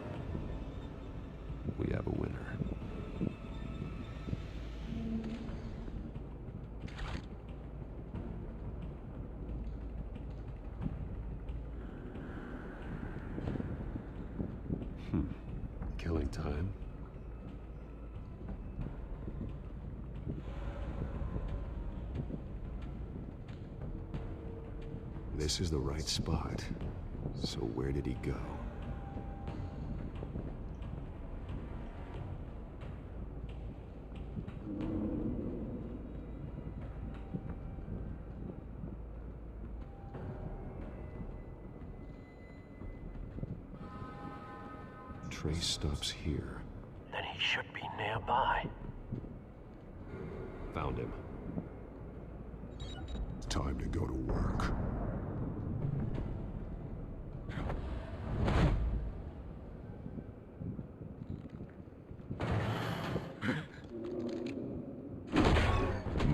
We have a winner. Killing time. This is the right spot. So where did he go? Trace stops here. Then he should be nearby. Found him. Time to go to work.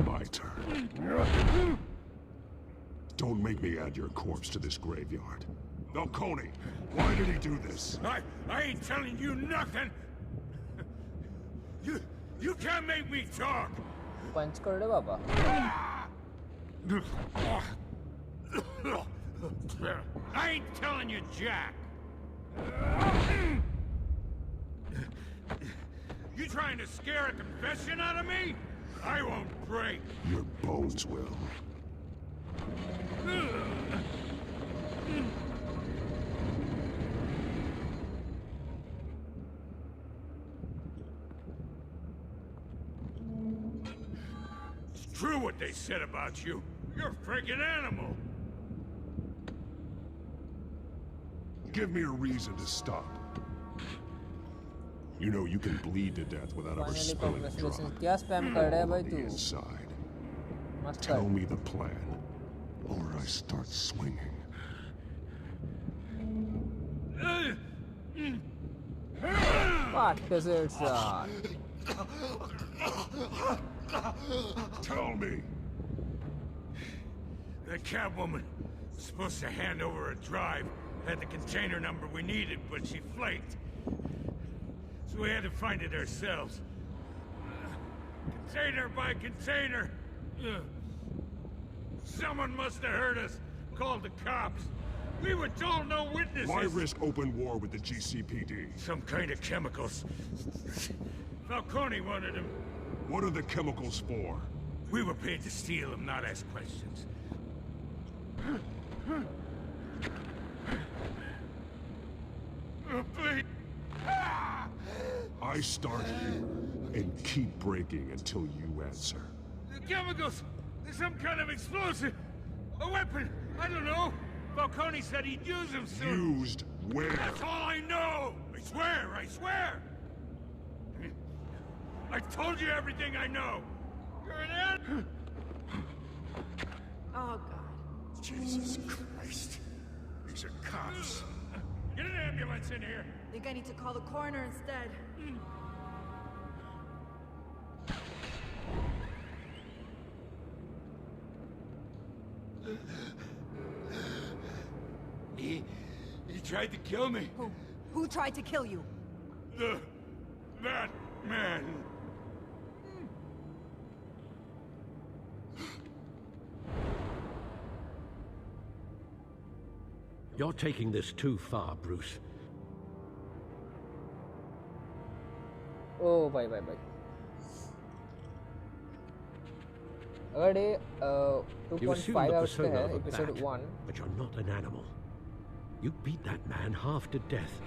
My turn. Don't make me add your corpse to this graveyard. Falcone, why did he do this? I ain't telling you nothing. You can't make me talk. पंच कर दे बाबा। I ain't telling you, Jack. You trying to scare a confession out of me? I won't break. Your bones will. It's true what they said about you. You're a freaking animal. Give me a reason to stop. You know you can bleed to death without ever spilling a drop. क्या spam कर रहा है भाई On the तू? inside. मस्त Tell कर. me the plan, or I start swinging. What does it say? Tell me. The Catwoman was supposed to hand over a drive, had the container number we needed, but she flaked. So we had to find it ourselves. Container by container. Someone must have heard us, called the cops. We were told no witnesses. Why risk open war with the GCPD? Some kind of chemicals. Falcone wanted them. What are the chemicals for? We were paid to steal them, not ask questions. Please. I start here and keep breaking until you answer. The chemicals! There's some kind of explosive! A weapon! I don't know! Falcone said he'd use them soon! Used where? That's all I know! I swear! I swear! I told you everything I know! You're an ad... Oh, God. Jesus Christ! These are cops! Get an ambulance in here! Think I need to call the coroner instead. He tried to kill me. Who tried to kill you? That man. You're taking this too far, Bruce. Oh, bye. अगर ये 2.5 hours का है episode 1. But you're not an animal. You beat that man half to death.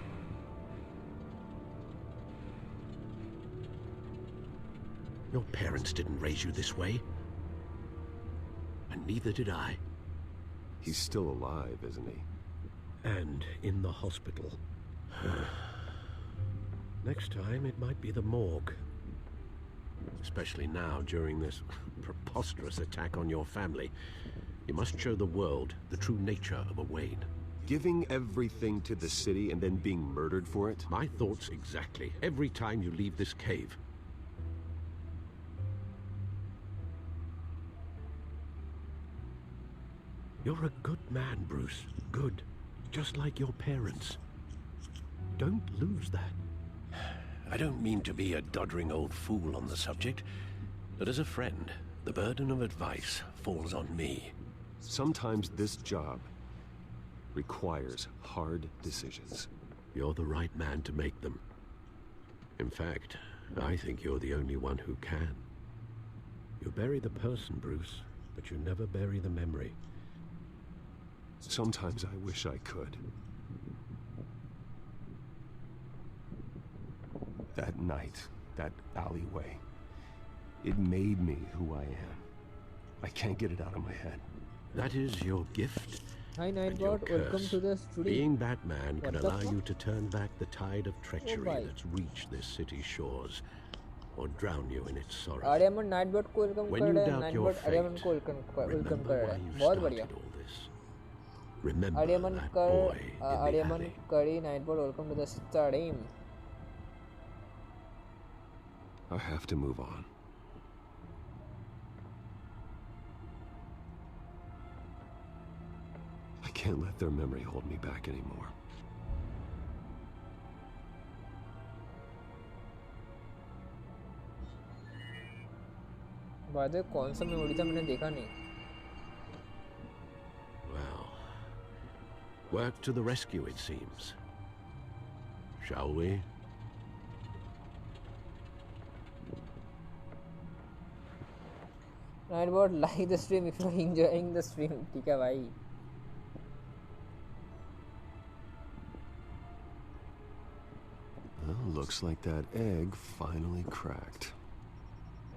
Your parents didn't raise you this way. And neither did I. He's still alive, isn't he? And in the hospital. Next time, it might be the morgue. Especially now, during this preposterous attack on your family. You must show the world the true nature of a Wayne. Giving everything to the city and then being murdered for it? My thoughts exactly. Every time you leave this cave. You're a good man, Bruce. Good. Just like your parents. Don't lose that. I don't mean to be a doddering old fool on the subject, but as a friend, the burden of advice falls on me. Sometimes this job requires hard decisions. You're the right man to make them. In fact, I think you're the only one who can. You bury the person, Bruce, but you never bury the memory. Sometimes I wish I could. That night, that alleyway, it made me who I am. I can't get it out of my head. That is your gift. Hi Nightbot, welcome to the studio. Being Batman can What the allow fuck? you to turn back the tide of treachery bhai. that's reached this city's shores, or drown you in its sorrow. Aryaman Nightbot को welcome When कर you रहा है, doubt your Nightbot Aryaman fate, को welcome remember कर रहा why है, you बहुत started बढ़िया. all this. Remember Aryaman that कर boy in the Aryaman alley. करी Nightbot welcome to the stream. I have to move on. I can't let their memory hold me back anymore. By the way कौन सा memory था मैंने देखा नहीं. Well, work to the rescue, it seems. Shall we? Right about like the stream if you're enjoying the stream. ठीक है भाई. Well, looks like that egg finally cracked.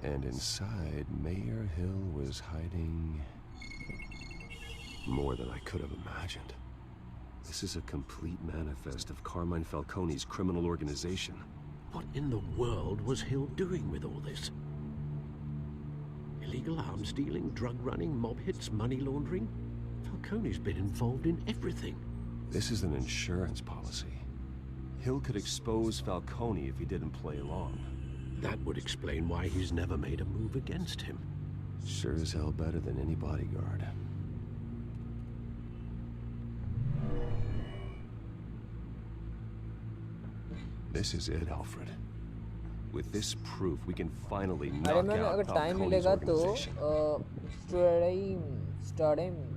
And inside, Mayor Hill was hiding more than I could have imagined. This is a complete manifest of Carmine Falcone's criminal organization. What in the world was Hill doing with all this? Illegal arms dealing, drug running, mob hits, money laundering? Falcone's been involved in everything. This is an insurance policy. Hill could expose Falcone if he didn't play along. That would explain why he's never made a move against him. Sure as hell better than any bodyguard. This is it, Alfred. With this proof, we can finally knock out Falcone's organization.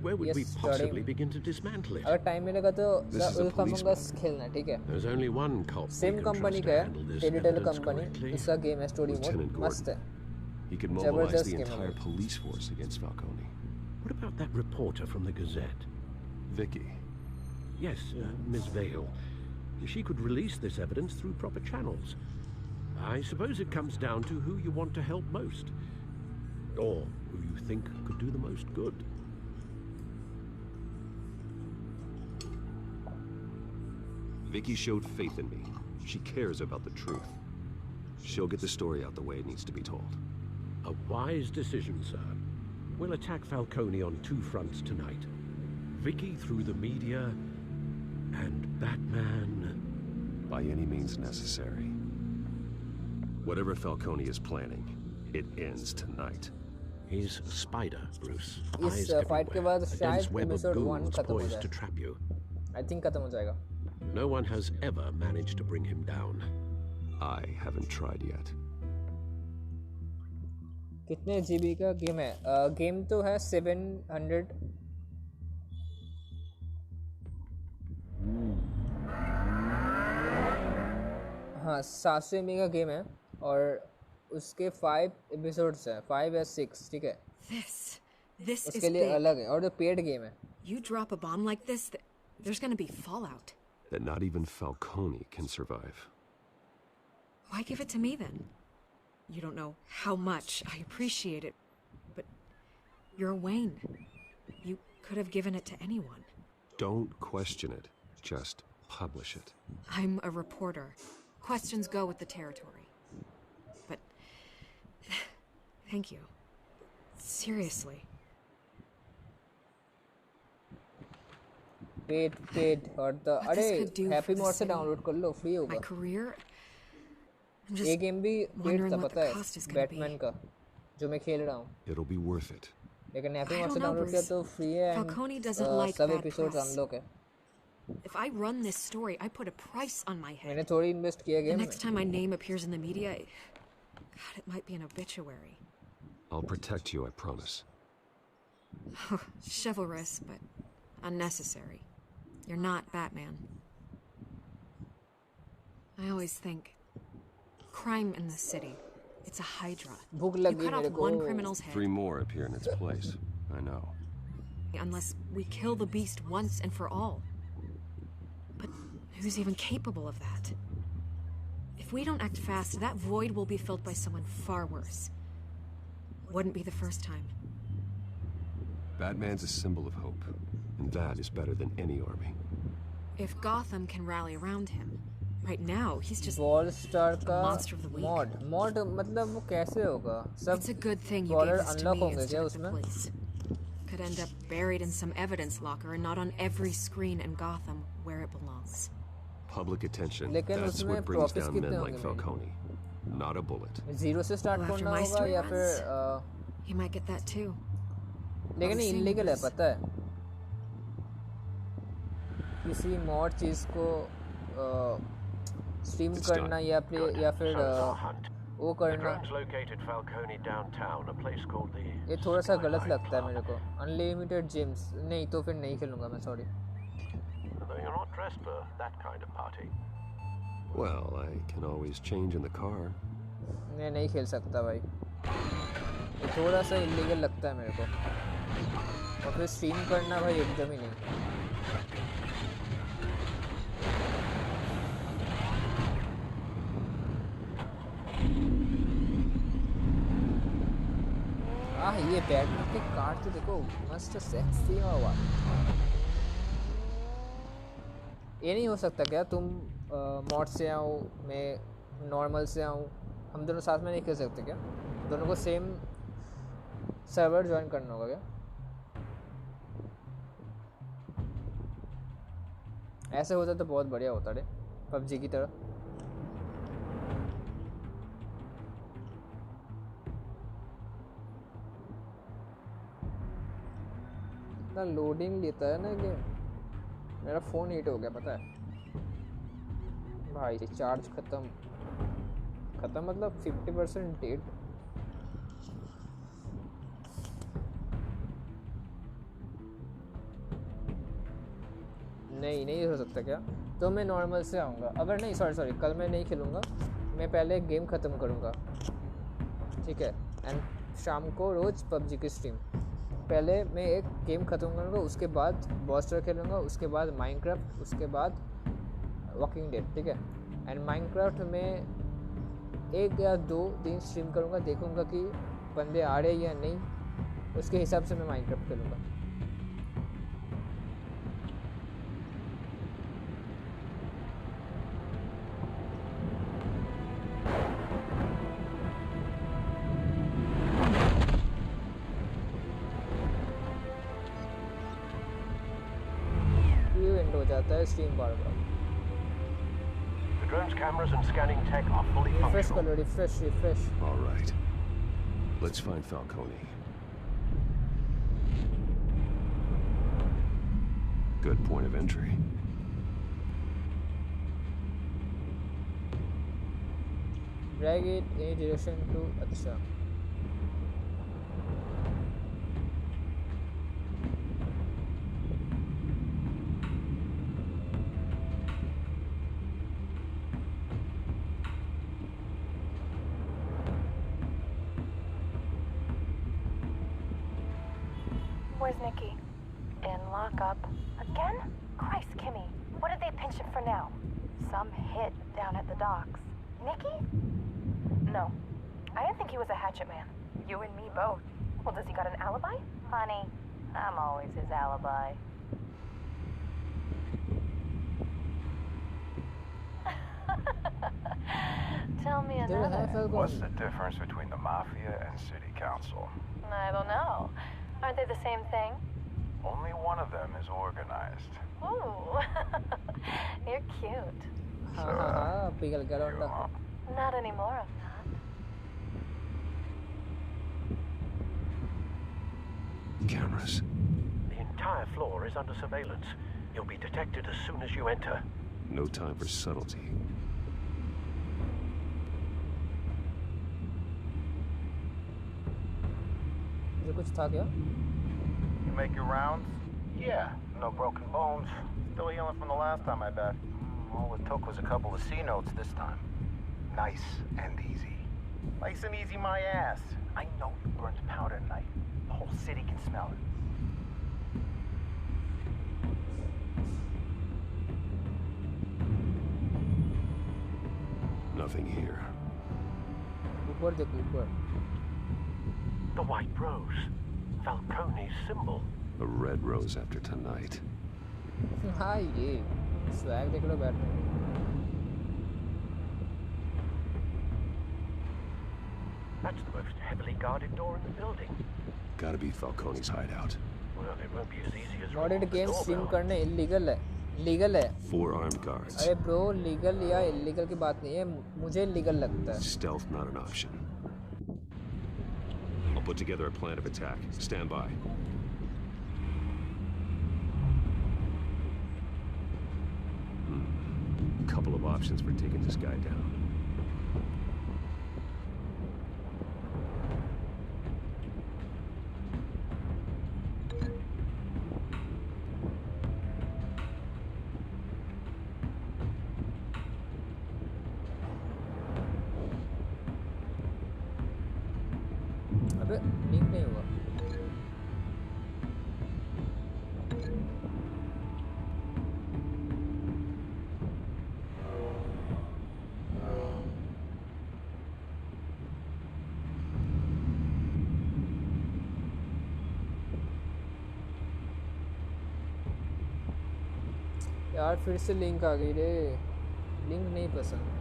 Where would we possibly begin to dismantle it? अगर time मिलेगा तो उसका खेलना ठीक है. There's only one cop. Same company का है, Telltale company. उसका game है, story mode मस्त है. He could mobilize the entire police force against Falcone. What about that reporter from the Gazette? Vicky. Yes, Miss Vale. She could release this evidence through proper channels. I suppose it comes down to who you want to help most. Or who you think could do the most good. Vicky showed faith in me. She cares about the truth. She'll get the story out the way it needs to be told. A wise decision, sir. We'll attack Falcone on two fronts tonight. Vicky through the media, and Batman... by any means necessary. Whatever Falcone is planning, it ends tonight. He's a spider, Bruce. इस fight के बाद शायद episode 1 खत्म हो जाए. To trap you. I think खत्म हो जाएगा. No one has ever managed to bring him down. I haven't tried yet. कितने GB का गेम है? गेम तो है 700. हाँ 700 MB का गेम है और उसके 5 एपिसोड्स हैं, 5 या 6 ठीक है. This उसके लिए अलग है और जो पेड गेम है. You drop a bomb like this, there's going to be fallout. That not even Falcone can survive. Why give it to me then? You don't know how much I appreciate it, but you're Wayne. You could have given it to anyone. Don't question it. Just publish it. I'm a reporter. Questions go with the territory. But thank you. Seriously. Paid और the अरे happy mode से download कर लो, free होगा. My career. ये game भी paid था पता है, बैटमैन का जो मैं खेल रहा हूँ. It'll be worth it. लेकिन हैप्पी मोड से डाउनलोड किया तो फ्री है and सब एपिसोड्स अनलॉक है. If I run this story, I put a price on my head. मैंने थोड़ी इन्वेस्ट किया गेम में. The next time my name appears in the media, God, it might be an obituary. I'll protect you, I promise. Chivalrous, but unnecessary. You're not Batman. I always think, crime in the city, it's a hydra. You cut off one criminal's head. 3 more appear in its place. I know. Unless we kill the beast once and for all. But who's even capable of that? If we don't act fast, that void will be filled by someone far worse. Wouldn't be the first time. Batman's a symbol of hope, and that is better than any army. If Gotham can rally around him, right now he's just Wallstar a monster of the week. mod मतलब वो कैसे होगा? सब It's a good thing you gave this to me instead of the police. Could end up buried in some evidence locker and not on every screen in Gotham where it belongs. Public attention, that's what brings down men like Falcone. Not a bullet. Zero से start करना होगा या फिर You might get that too. लेकिन illegal है पता है. किसी mod चीज़ को stream करना या फिर वो करना ये थोड़ा सा गलत लगता है मेरे को. अनलिमिटेड जेम्स नहीं तो फिर नहीं खेलूंगा मैं, sorry. Well, I can always change in the car. मैं नहीं खेल सकता भाई. ये थोड़ा सा इलीगल लगता है मेरे को, और फिर स्ट्रीम करना भाई एकदम ही नहीं। ये बैटमैन के कार्ड तो देखो मस्त सेक्सी हुआ। ये नहीं हो सकता क्या तुम मॉड से आओ, मैं नॉर्मल से आऊँ, हम दोनों साथ में नहीं कर सकते क्या? दोनों को सेम सर्वर ज्वाइन करना होगा क्या? ऐसे होता तो बहुत बढ़िया होता रे, पबजी की तरह। इतना लोडिंग लेता है ना गेम, मेरा फ़ोन हीट हो गया पता है भाई। चार्ज ख़त्म मतलब 50% डेड। नहीं हो सकता क्या? तो मैं नॉर्मल से आऊँगा। अगर नहीं सॉरी कल मैं नहीं खेलूँगा, मैं पहले गेम ख़त्म करूँगा, ठीक है? एंड शाम को रोज़ पबजी की स्ट्रीम। पहले मैं एक गेम ख़त्म करूँगा, उसके बाद बॉस्टर खेलूँगा, उसके बाद माइनक्राफ्ट, उसके बाद वॉकिंग डेड, ठीक है? एंड माइनक्राफ्ट में 1 या 2 दिन स्ट्रीम करूँगा, देखूँगा कि बंदे आ रहे या नहीं, उसके हिसाब से मैं Minecraft खेलूँगा। Stream bar. The drone's cameras and scanning tech are fully functional. Refresh. All right. Let's find Falcone. Good point of entry. Drag it in direction to Acha. Where's Nikki? In lockup. Again? Christ, Kimmy. What did they pinch him for now? Some hit down at the docks. Nikki? No. I didn't think he was a hatchet man. You and me both. Well, does he got an alibi? Honey, I'm always his alibi. Tell me another. What's the difference between the Mafia and City Council? I don't know. Aren't they the same thing? Only one of them is organized. Ooh. You're cute. So, not anymore, I'm not. Cameras. The entire floor is under surveillance. You'll be detected as soon as you enter. No time for subtlety. कुछ था क्या? You make your rounds? Yeah, no broken bones. Still healing from the last time, I bet. All it took was a couple of C notes this time. Nice and easy. Nice and easy, my ass. I know you burned powder tonight. The whole city can smell it. Nothing here. The white rose. Falcone's symbol. A red rose after tonight. हाँ ये swag देख लो Batman. That's the most heavily guarded door in the building. Gotta be Falcone's hideout. Well, it won't be as easy as Modded games stream करने illegal है. Legal है. 4 armed guards. अरे bro legal या illegal की बात नहीं है, मुझे लीगल लगता है. Stealth not an option. I'll put together a plan of attack. Stand by. Couple of options for taking this guy down. अबे लिंक नहीं हुआ। यार फिर से लिंक आ गई रे, लिंक नहीं पसंद।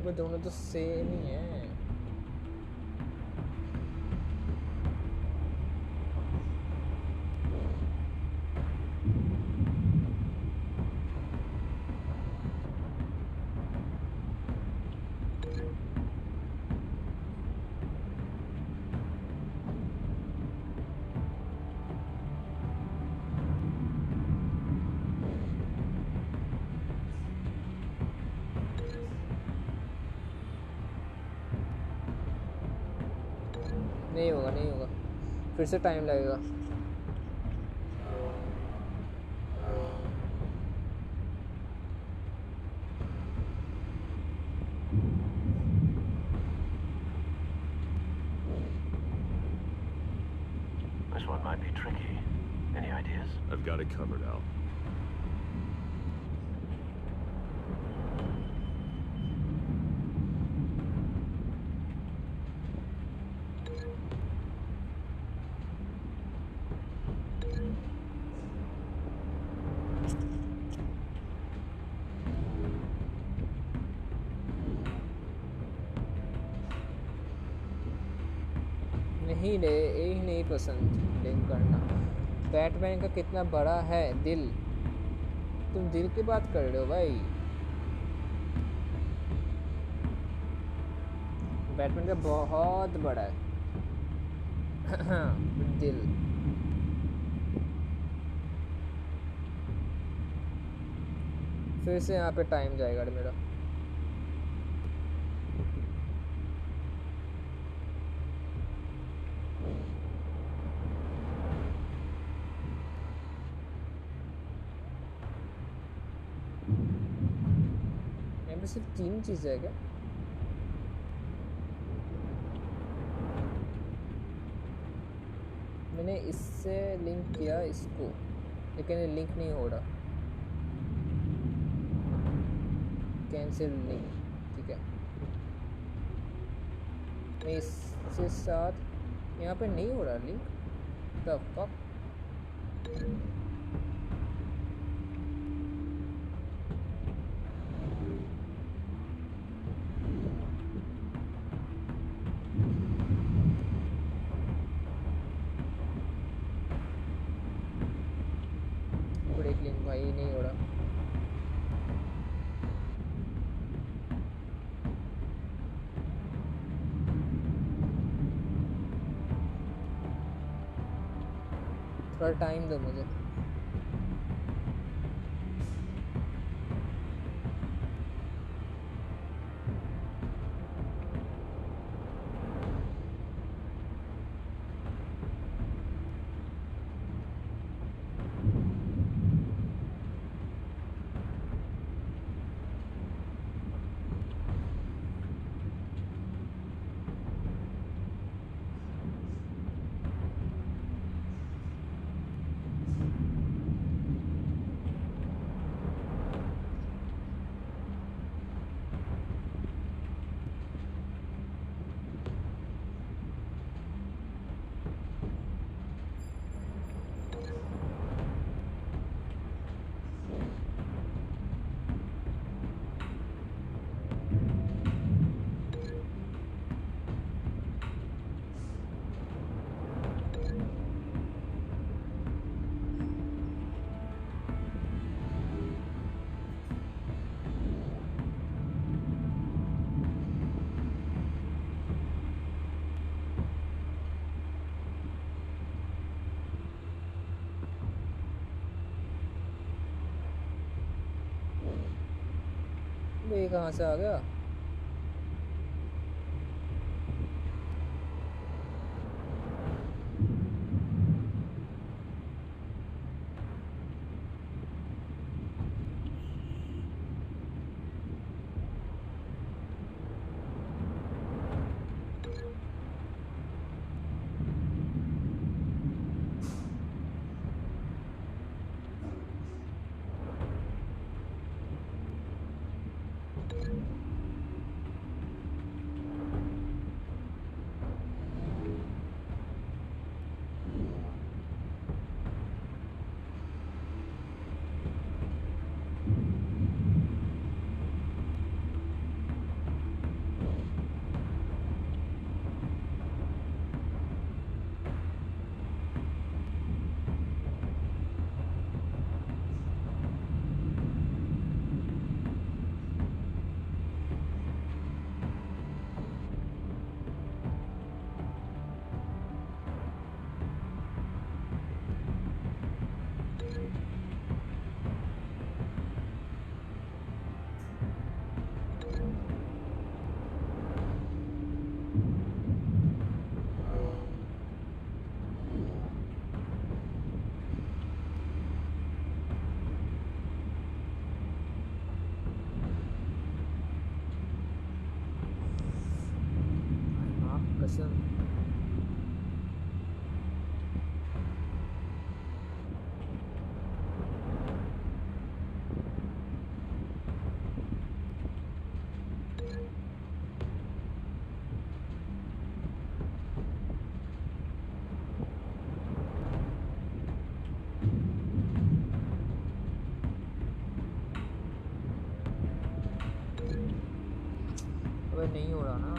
वो दोनों तो सेम ही हैं। नहीं होगा, नहीं होगा, फिर से टाइम लगेगा। This one might be tricky. Any ideas? I've got it covered, Al. नहीं रे, यही नहीं पसंद लिंक करना। बैटमैन का कितना बड़ा है दिल, तुम दिल की बात कर रहे हो भाई। बैटमैन का बहुत बड़ा है दिल। फिर से यहाँ पे टाइम जाएगा मेरा। सिर्फ 3 चीज़ें है क्या? मैंने इससे लिंक किया इसको, लेकिन ये लिंक नहीं हो रहा। कैंसिल लिंक, ठीक है। मैं इसके साथ यहाँ पे नहीं हो रहा लिंक, द फक। भाई नहीं हो रहा। थोड़ा टाइम दो मुझे। ये कहाँ से आ गया? अबे नहीं हो रहा ना।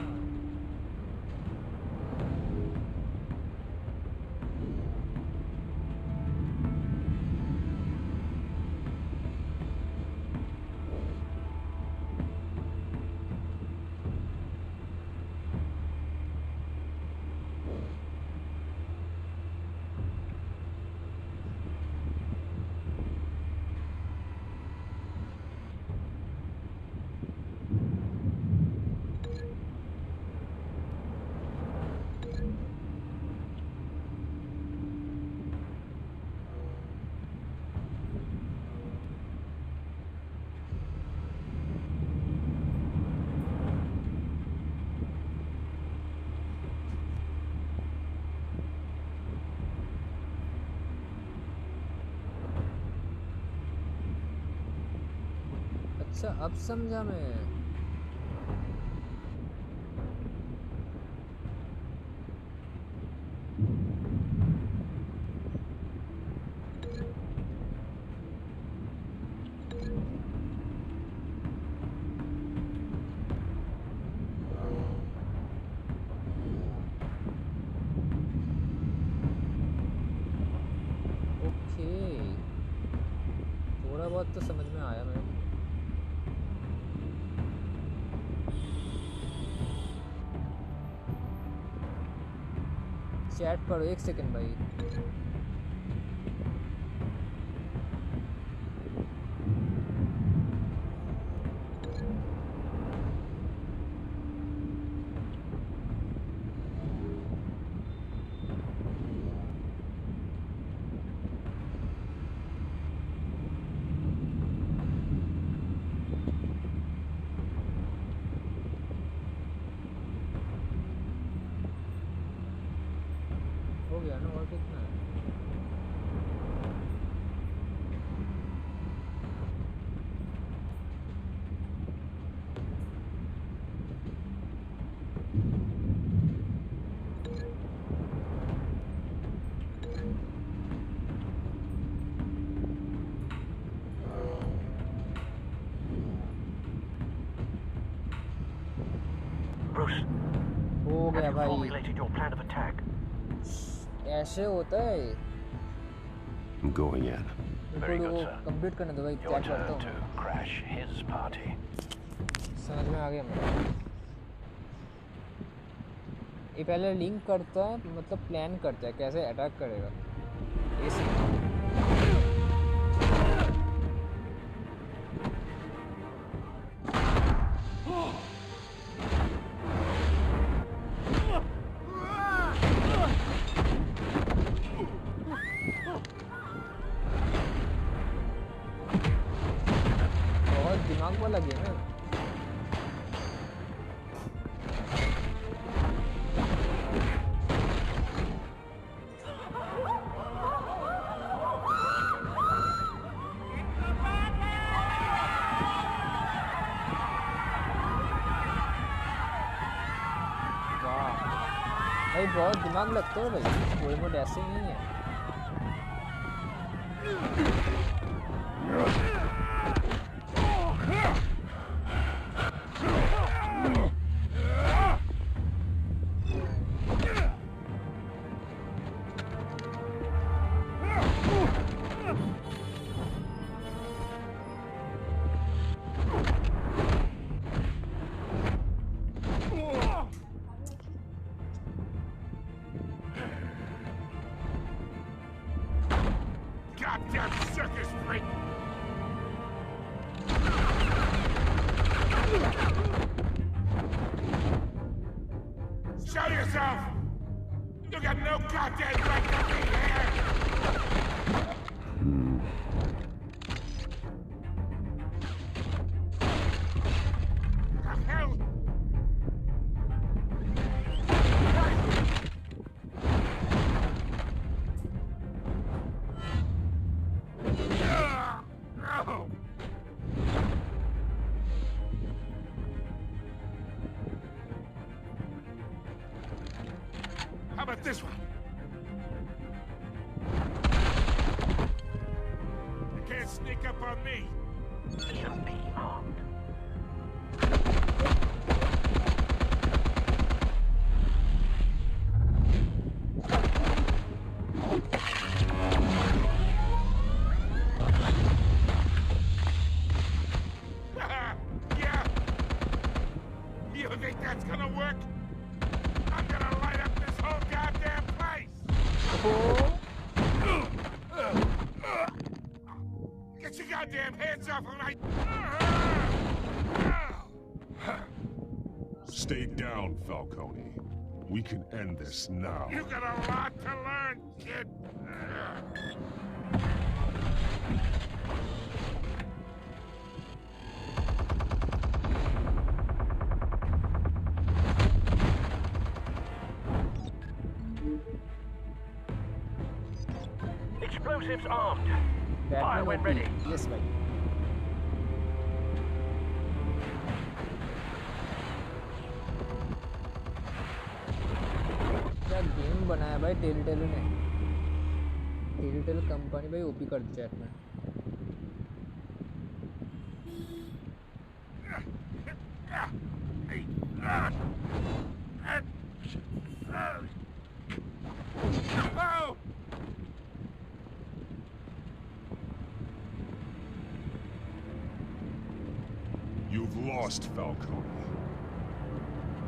अच्छा अब समझा मैं। ओके, थोड़ा बहुत तो समझ में आया मेरे को। चैट पढ़ो, एक सेकंड भाई। हो गया ना, और कितना है? Bruce, हो गया भाई। formulated your plan of attack. ऐसे होता है। I'm going in. Very good, sir. Complete करने दो भाई, Your चैट turn करता to हूँ। crash his party. समझ में आ गया मेरा। ये पहले लिंक करता है, मतलब प्लान करता है कैसे अटैक करेगा। ये सीन दिमाग वाला गेम है। भाई बहुत दिमाग लगता है भाई, कोई मोड ऐसे ही नहीं है। Show yourself! You got no goddamn right to be here! The hell? No! How about this one? You can't sneak up on me. You'll be armed. Yeah. You think that's gonna work? I'm gonna light up this whole goddamn place! Get your goddamn hands off of my... Stay down, Falcone. We can end this now. You got a lot to learn, kid. Explosives armed. Batman Fire when OP. ready. Yes भाई। क्या game बनाया भाई telltale ने। Telltale company भाई OP कर the chat में। Oh! You've lost, Falcone.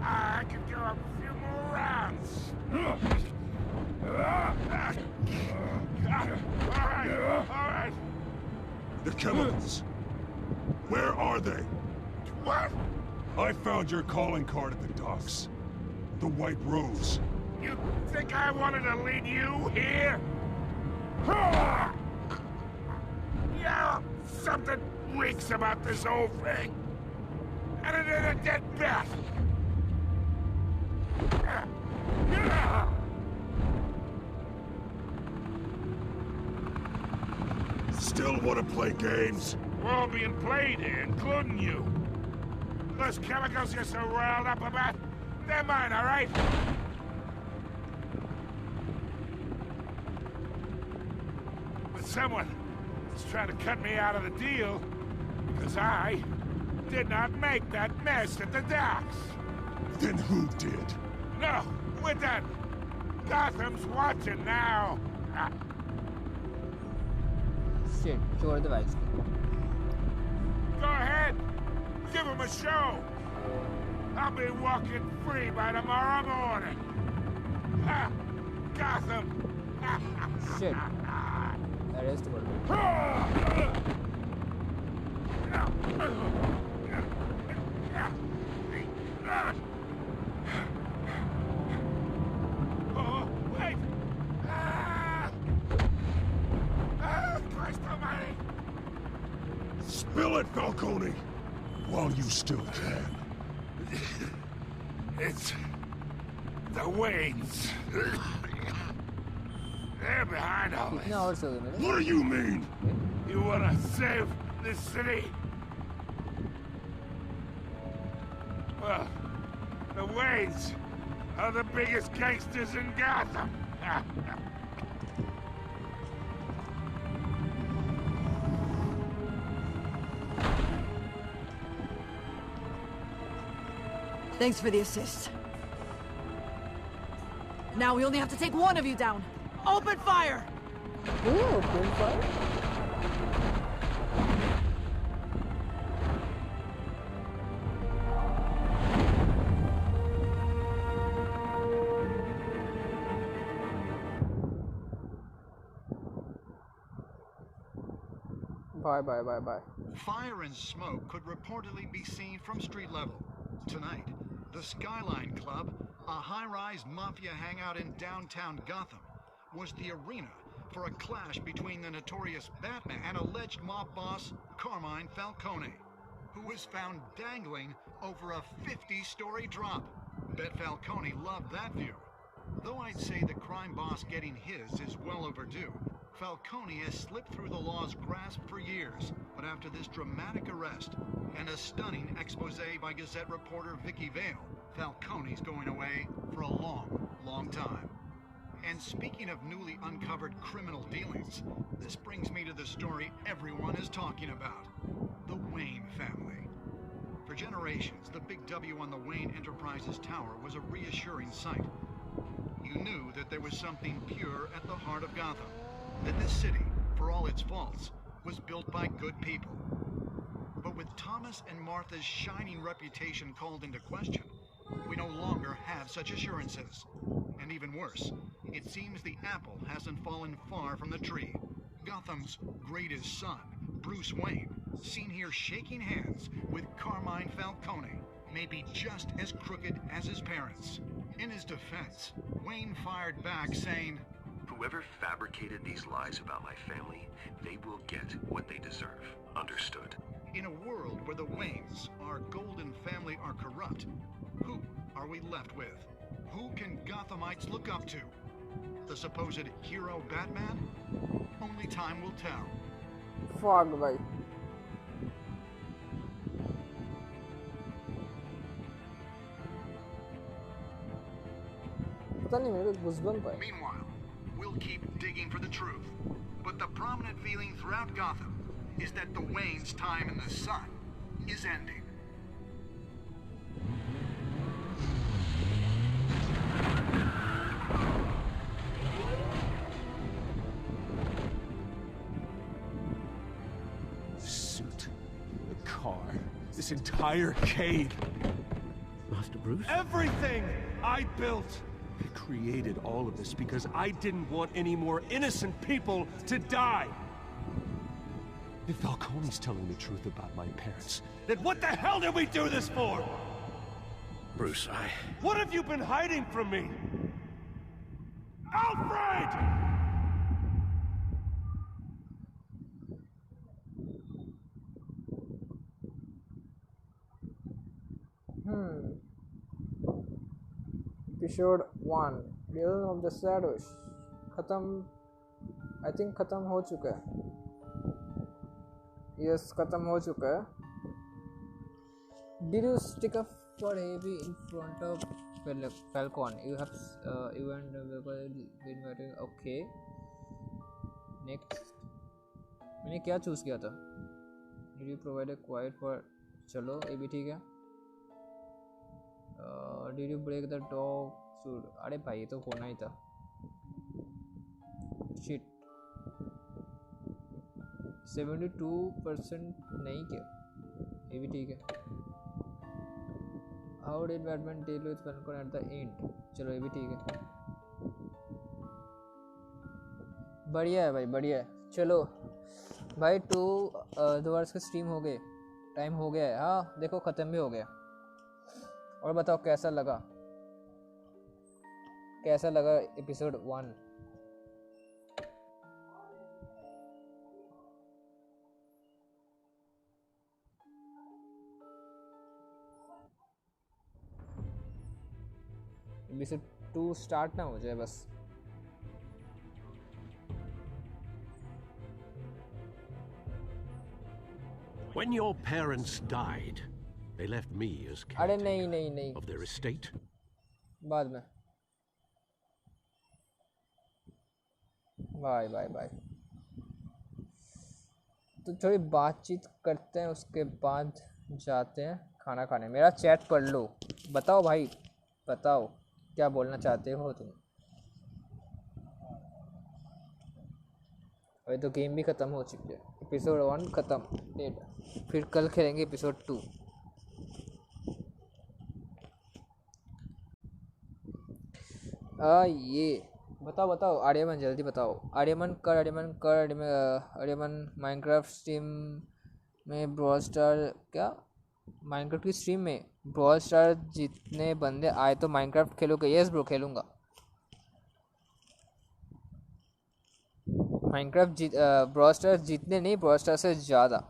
I could go up a few more rounds. All right. The chemicals. Where are they? What? I found your calling card at the docks. The White Rose. You think I wanted to lead you here? Yeah, something reeks about this whole thing. And it ain't a dead bat. Still want to play games? We're all being played here, including you. Those chemicals you're so riled up about, they're mine, all right? But someone is trying to cut me out of the deal because I did not make that mess at the docks. Then who did? No, we're done. Gotham's watching now. Shit, छोड़ दे भाई। Go ahead. Give him a show. I'll be walking free by tomorrow morning. Ha! Gotham. Shit. Arrest कर दो। Oh, wait! Christ almighty! Spill it, Falcone! While you still can. It's... the Waynes. They're behind all this. What do you mean? You wanna save this city? Well, the Waynes are the biggest gangsters in Gotham. Thanks for the assist. Now we only have to take one of you down. Open fire! Ooh, open fire? Bye. Fire and smoke could reportedly be seen from street level. Tonight, the Skyline Club, a high-rise mafia hangout in downtown Gotham, was the arena for a clash between the notorious Batman and alleged mob boss Carmine Falcone, who was found dangling over a 50-story drop. Bet Falcone loved that view. Though I'd say the crime boss getting his is well overdue, Falcone has slipped through the law's grasp for years, but after this dramatic arrest and a stunning expose by Gazette reporter Vicky Vale, Falcone's going away for a long, long time. And speaking of newly uncovered criminal dealings, this brings me to the story everyone is talking about, the Wayne family. For generations, the big W on the Wayne Enterprises Tower was a reassuring sight. You knew that there was something pure at the heart of Gotham, that this city, for all its faults, was built by good people. But with Thomas and Martha's shining reputation called into question, we no longer have such assurances. And even worse, it seems the apple hasn't fallen far from the tree. Gotham's greatest son, Bruce Wayne, seen here shaking hands with Carmine Falcone, may be just as crooked as his parents. In his defense, Wayne fired back saying, "Whoever fabricated these lies about my family, they will get what they deserve. Understood?" In a world where the Waynes, our golden family, are corrupt, who are we left with? Who can Gothamites look up to? The supposed hero Batman? Only time will tell. Fog भाई. पता नहीं मेरे को goosebump है. Meanwhile, we'll keep digging for the truth. But the prominent feeling throughout Gotham is that the Wayne's time in the sun is ending. The suit, the car, this entire cave. Master Bruce? Everything I built! I created all of this because I didn't want any more innocent people to die! If Falcone's telling the truth about my parents, then what the hell did we do this for? Bruce, What have you been hiding from me? Alfred! Episode 1 Realm of the Shadows खत्म I think खत्म हो चुका है. Yes, खत्म हो चुका है. Did you stick up for heavy in front of Falcon? You have you and okay. Next. मैंने क्या चूज किया था? Did you provide a quiet for? चलो ये भी ठीक है. Did you break the dog suit? अरे भाई ये तो होना ही था. Shit. 72% नहीं क्या? ये भी ठीक है. How did Batman deal with Falcon at the end? चलो ये भी ठीक है. बढ़िया है भाई, बढ़िया है. चलो भाई 2 आवर्स का स्ट्रीम हो गए. टाइम हो गया है. हाँ देखो ख़त्म भी हो गया. और बताओ कैसा लगा एपिसोड 1? एपिसोड 2 स्टार्ट ना हो जाए बस। When your parents died, they left me as अरे नहीं नहीं नहीं of their estate. बाद में। Bye bye bye. तो थोड़ी बातचीत करते हैं, उसके बाद जाते हैं खाना खाने। मेरा चैट पढ़ लो, बताओ भाई, बताओ क्या बोलना चाहते हो तुम। अभी तो गेम भी ख़त्म हो चुकी है, एपिसोड 1 ख़त्म डेट, फिर कल खेलेंगे एपिसोड 2। ये बताओ बताओ आर्यमन, जल्दी बताओ। आर्यमन कर, आर्यमन कर, आर्यमन माइनक्राफ्ट स्ट्रीम में ब्रॉल स्टार, क्या माइनक्राफ्ट की स्ट्रीम में ब्रॉल स्टार जितने बंदे आए तो माइनक्राफ्ट खेलोगे? यस ब्रो खेलूँगा। माइनक्राफ्ट ब्रॉल स्टार जितने नहीं, ब्रॉल स्टार से ज़्यादा।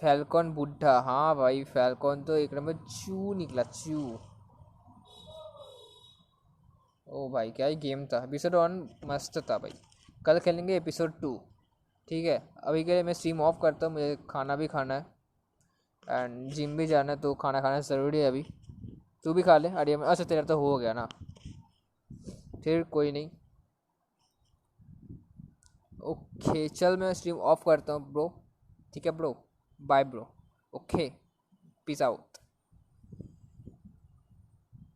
फैल्कॉन बुढ़ा, हाँ भाई फैल्कॉन तो एक नंबर चू निकला, चू। ओ भाई क्या ही गेम था। एपिसोड 1 मस्त था भाई। कल खेलेंगे एपिसोड 2, ठीक है। अभी के लिए मैं स्ट्रीम ऑफ करता हूँ, मुझे खाना भी खाना है एंड जिम भी जाना है, तो खाना खाना ज़रूरी है अभी। तू भी खा ले अरे। अच्छा तेरा तो हो गया ना, फिर कोई नहीं। ओके चल मैं स्ट्रीम ऑफ करता हूँ ब्रो, ठीक है bro, bye bro, okay peace out.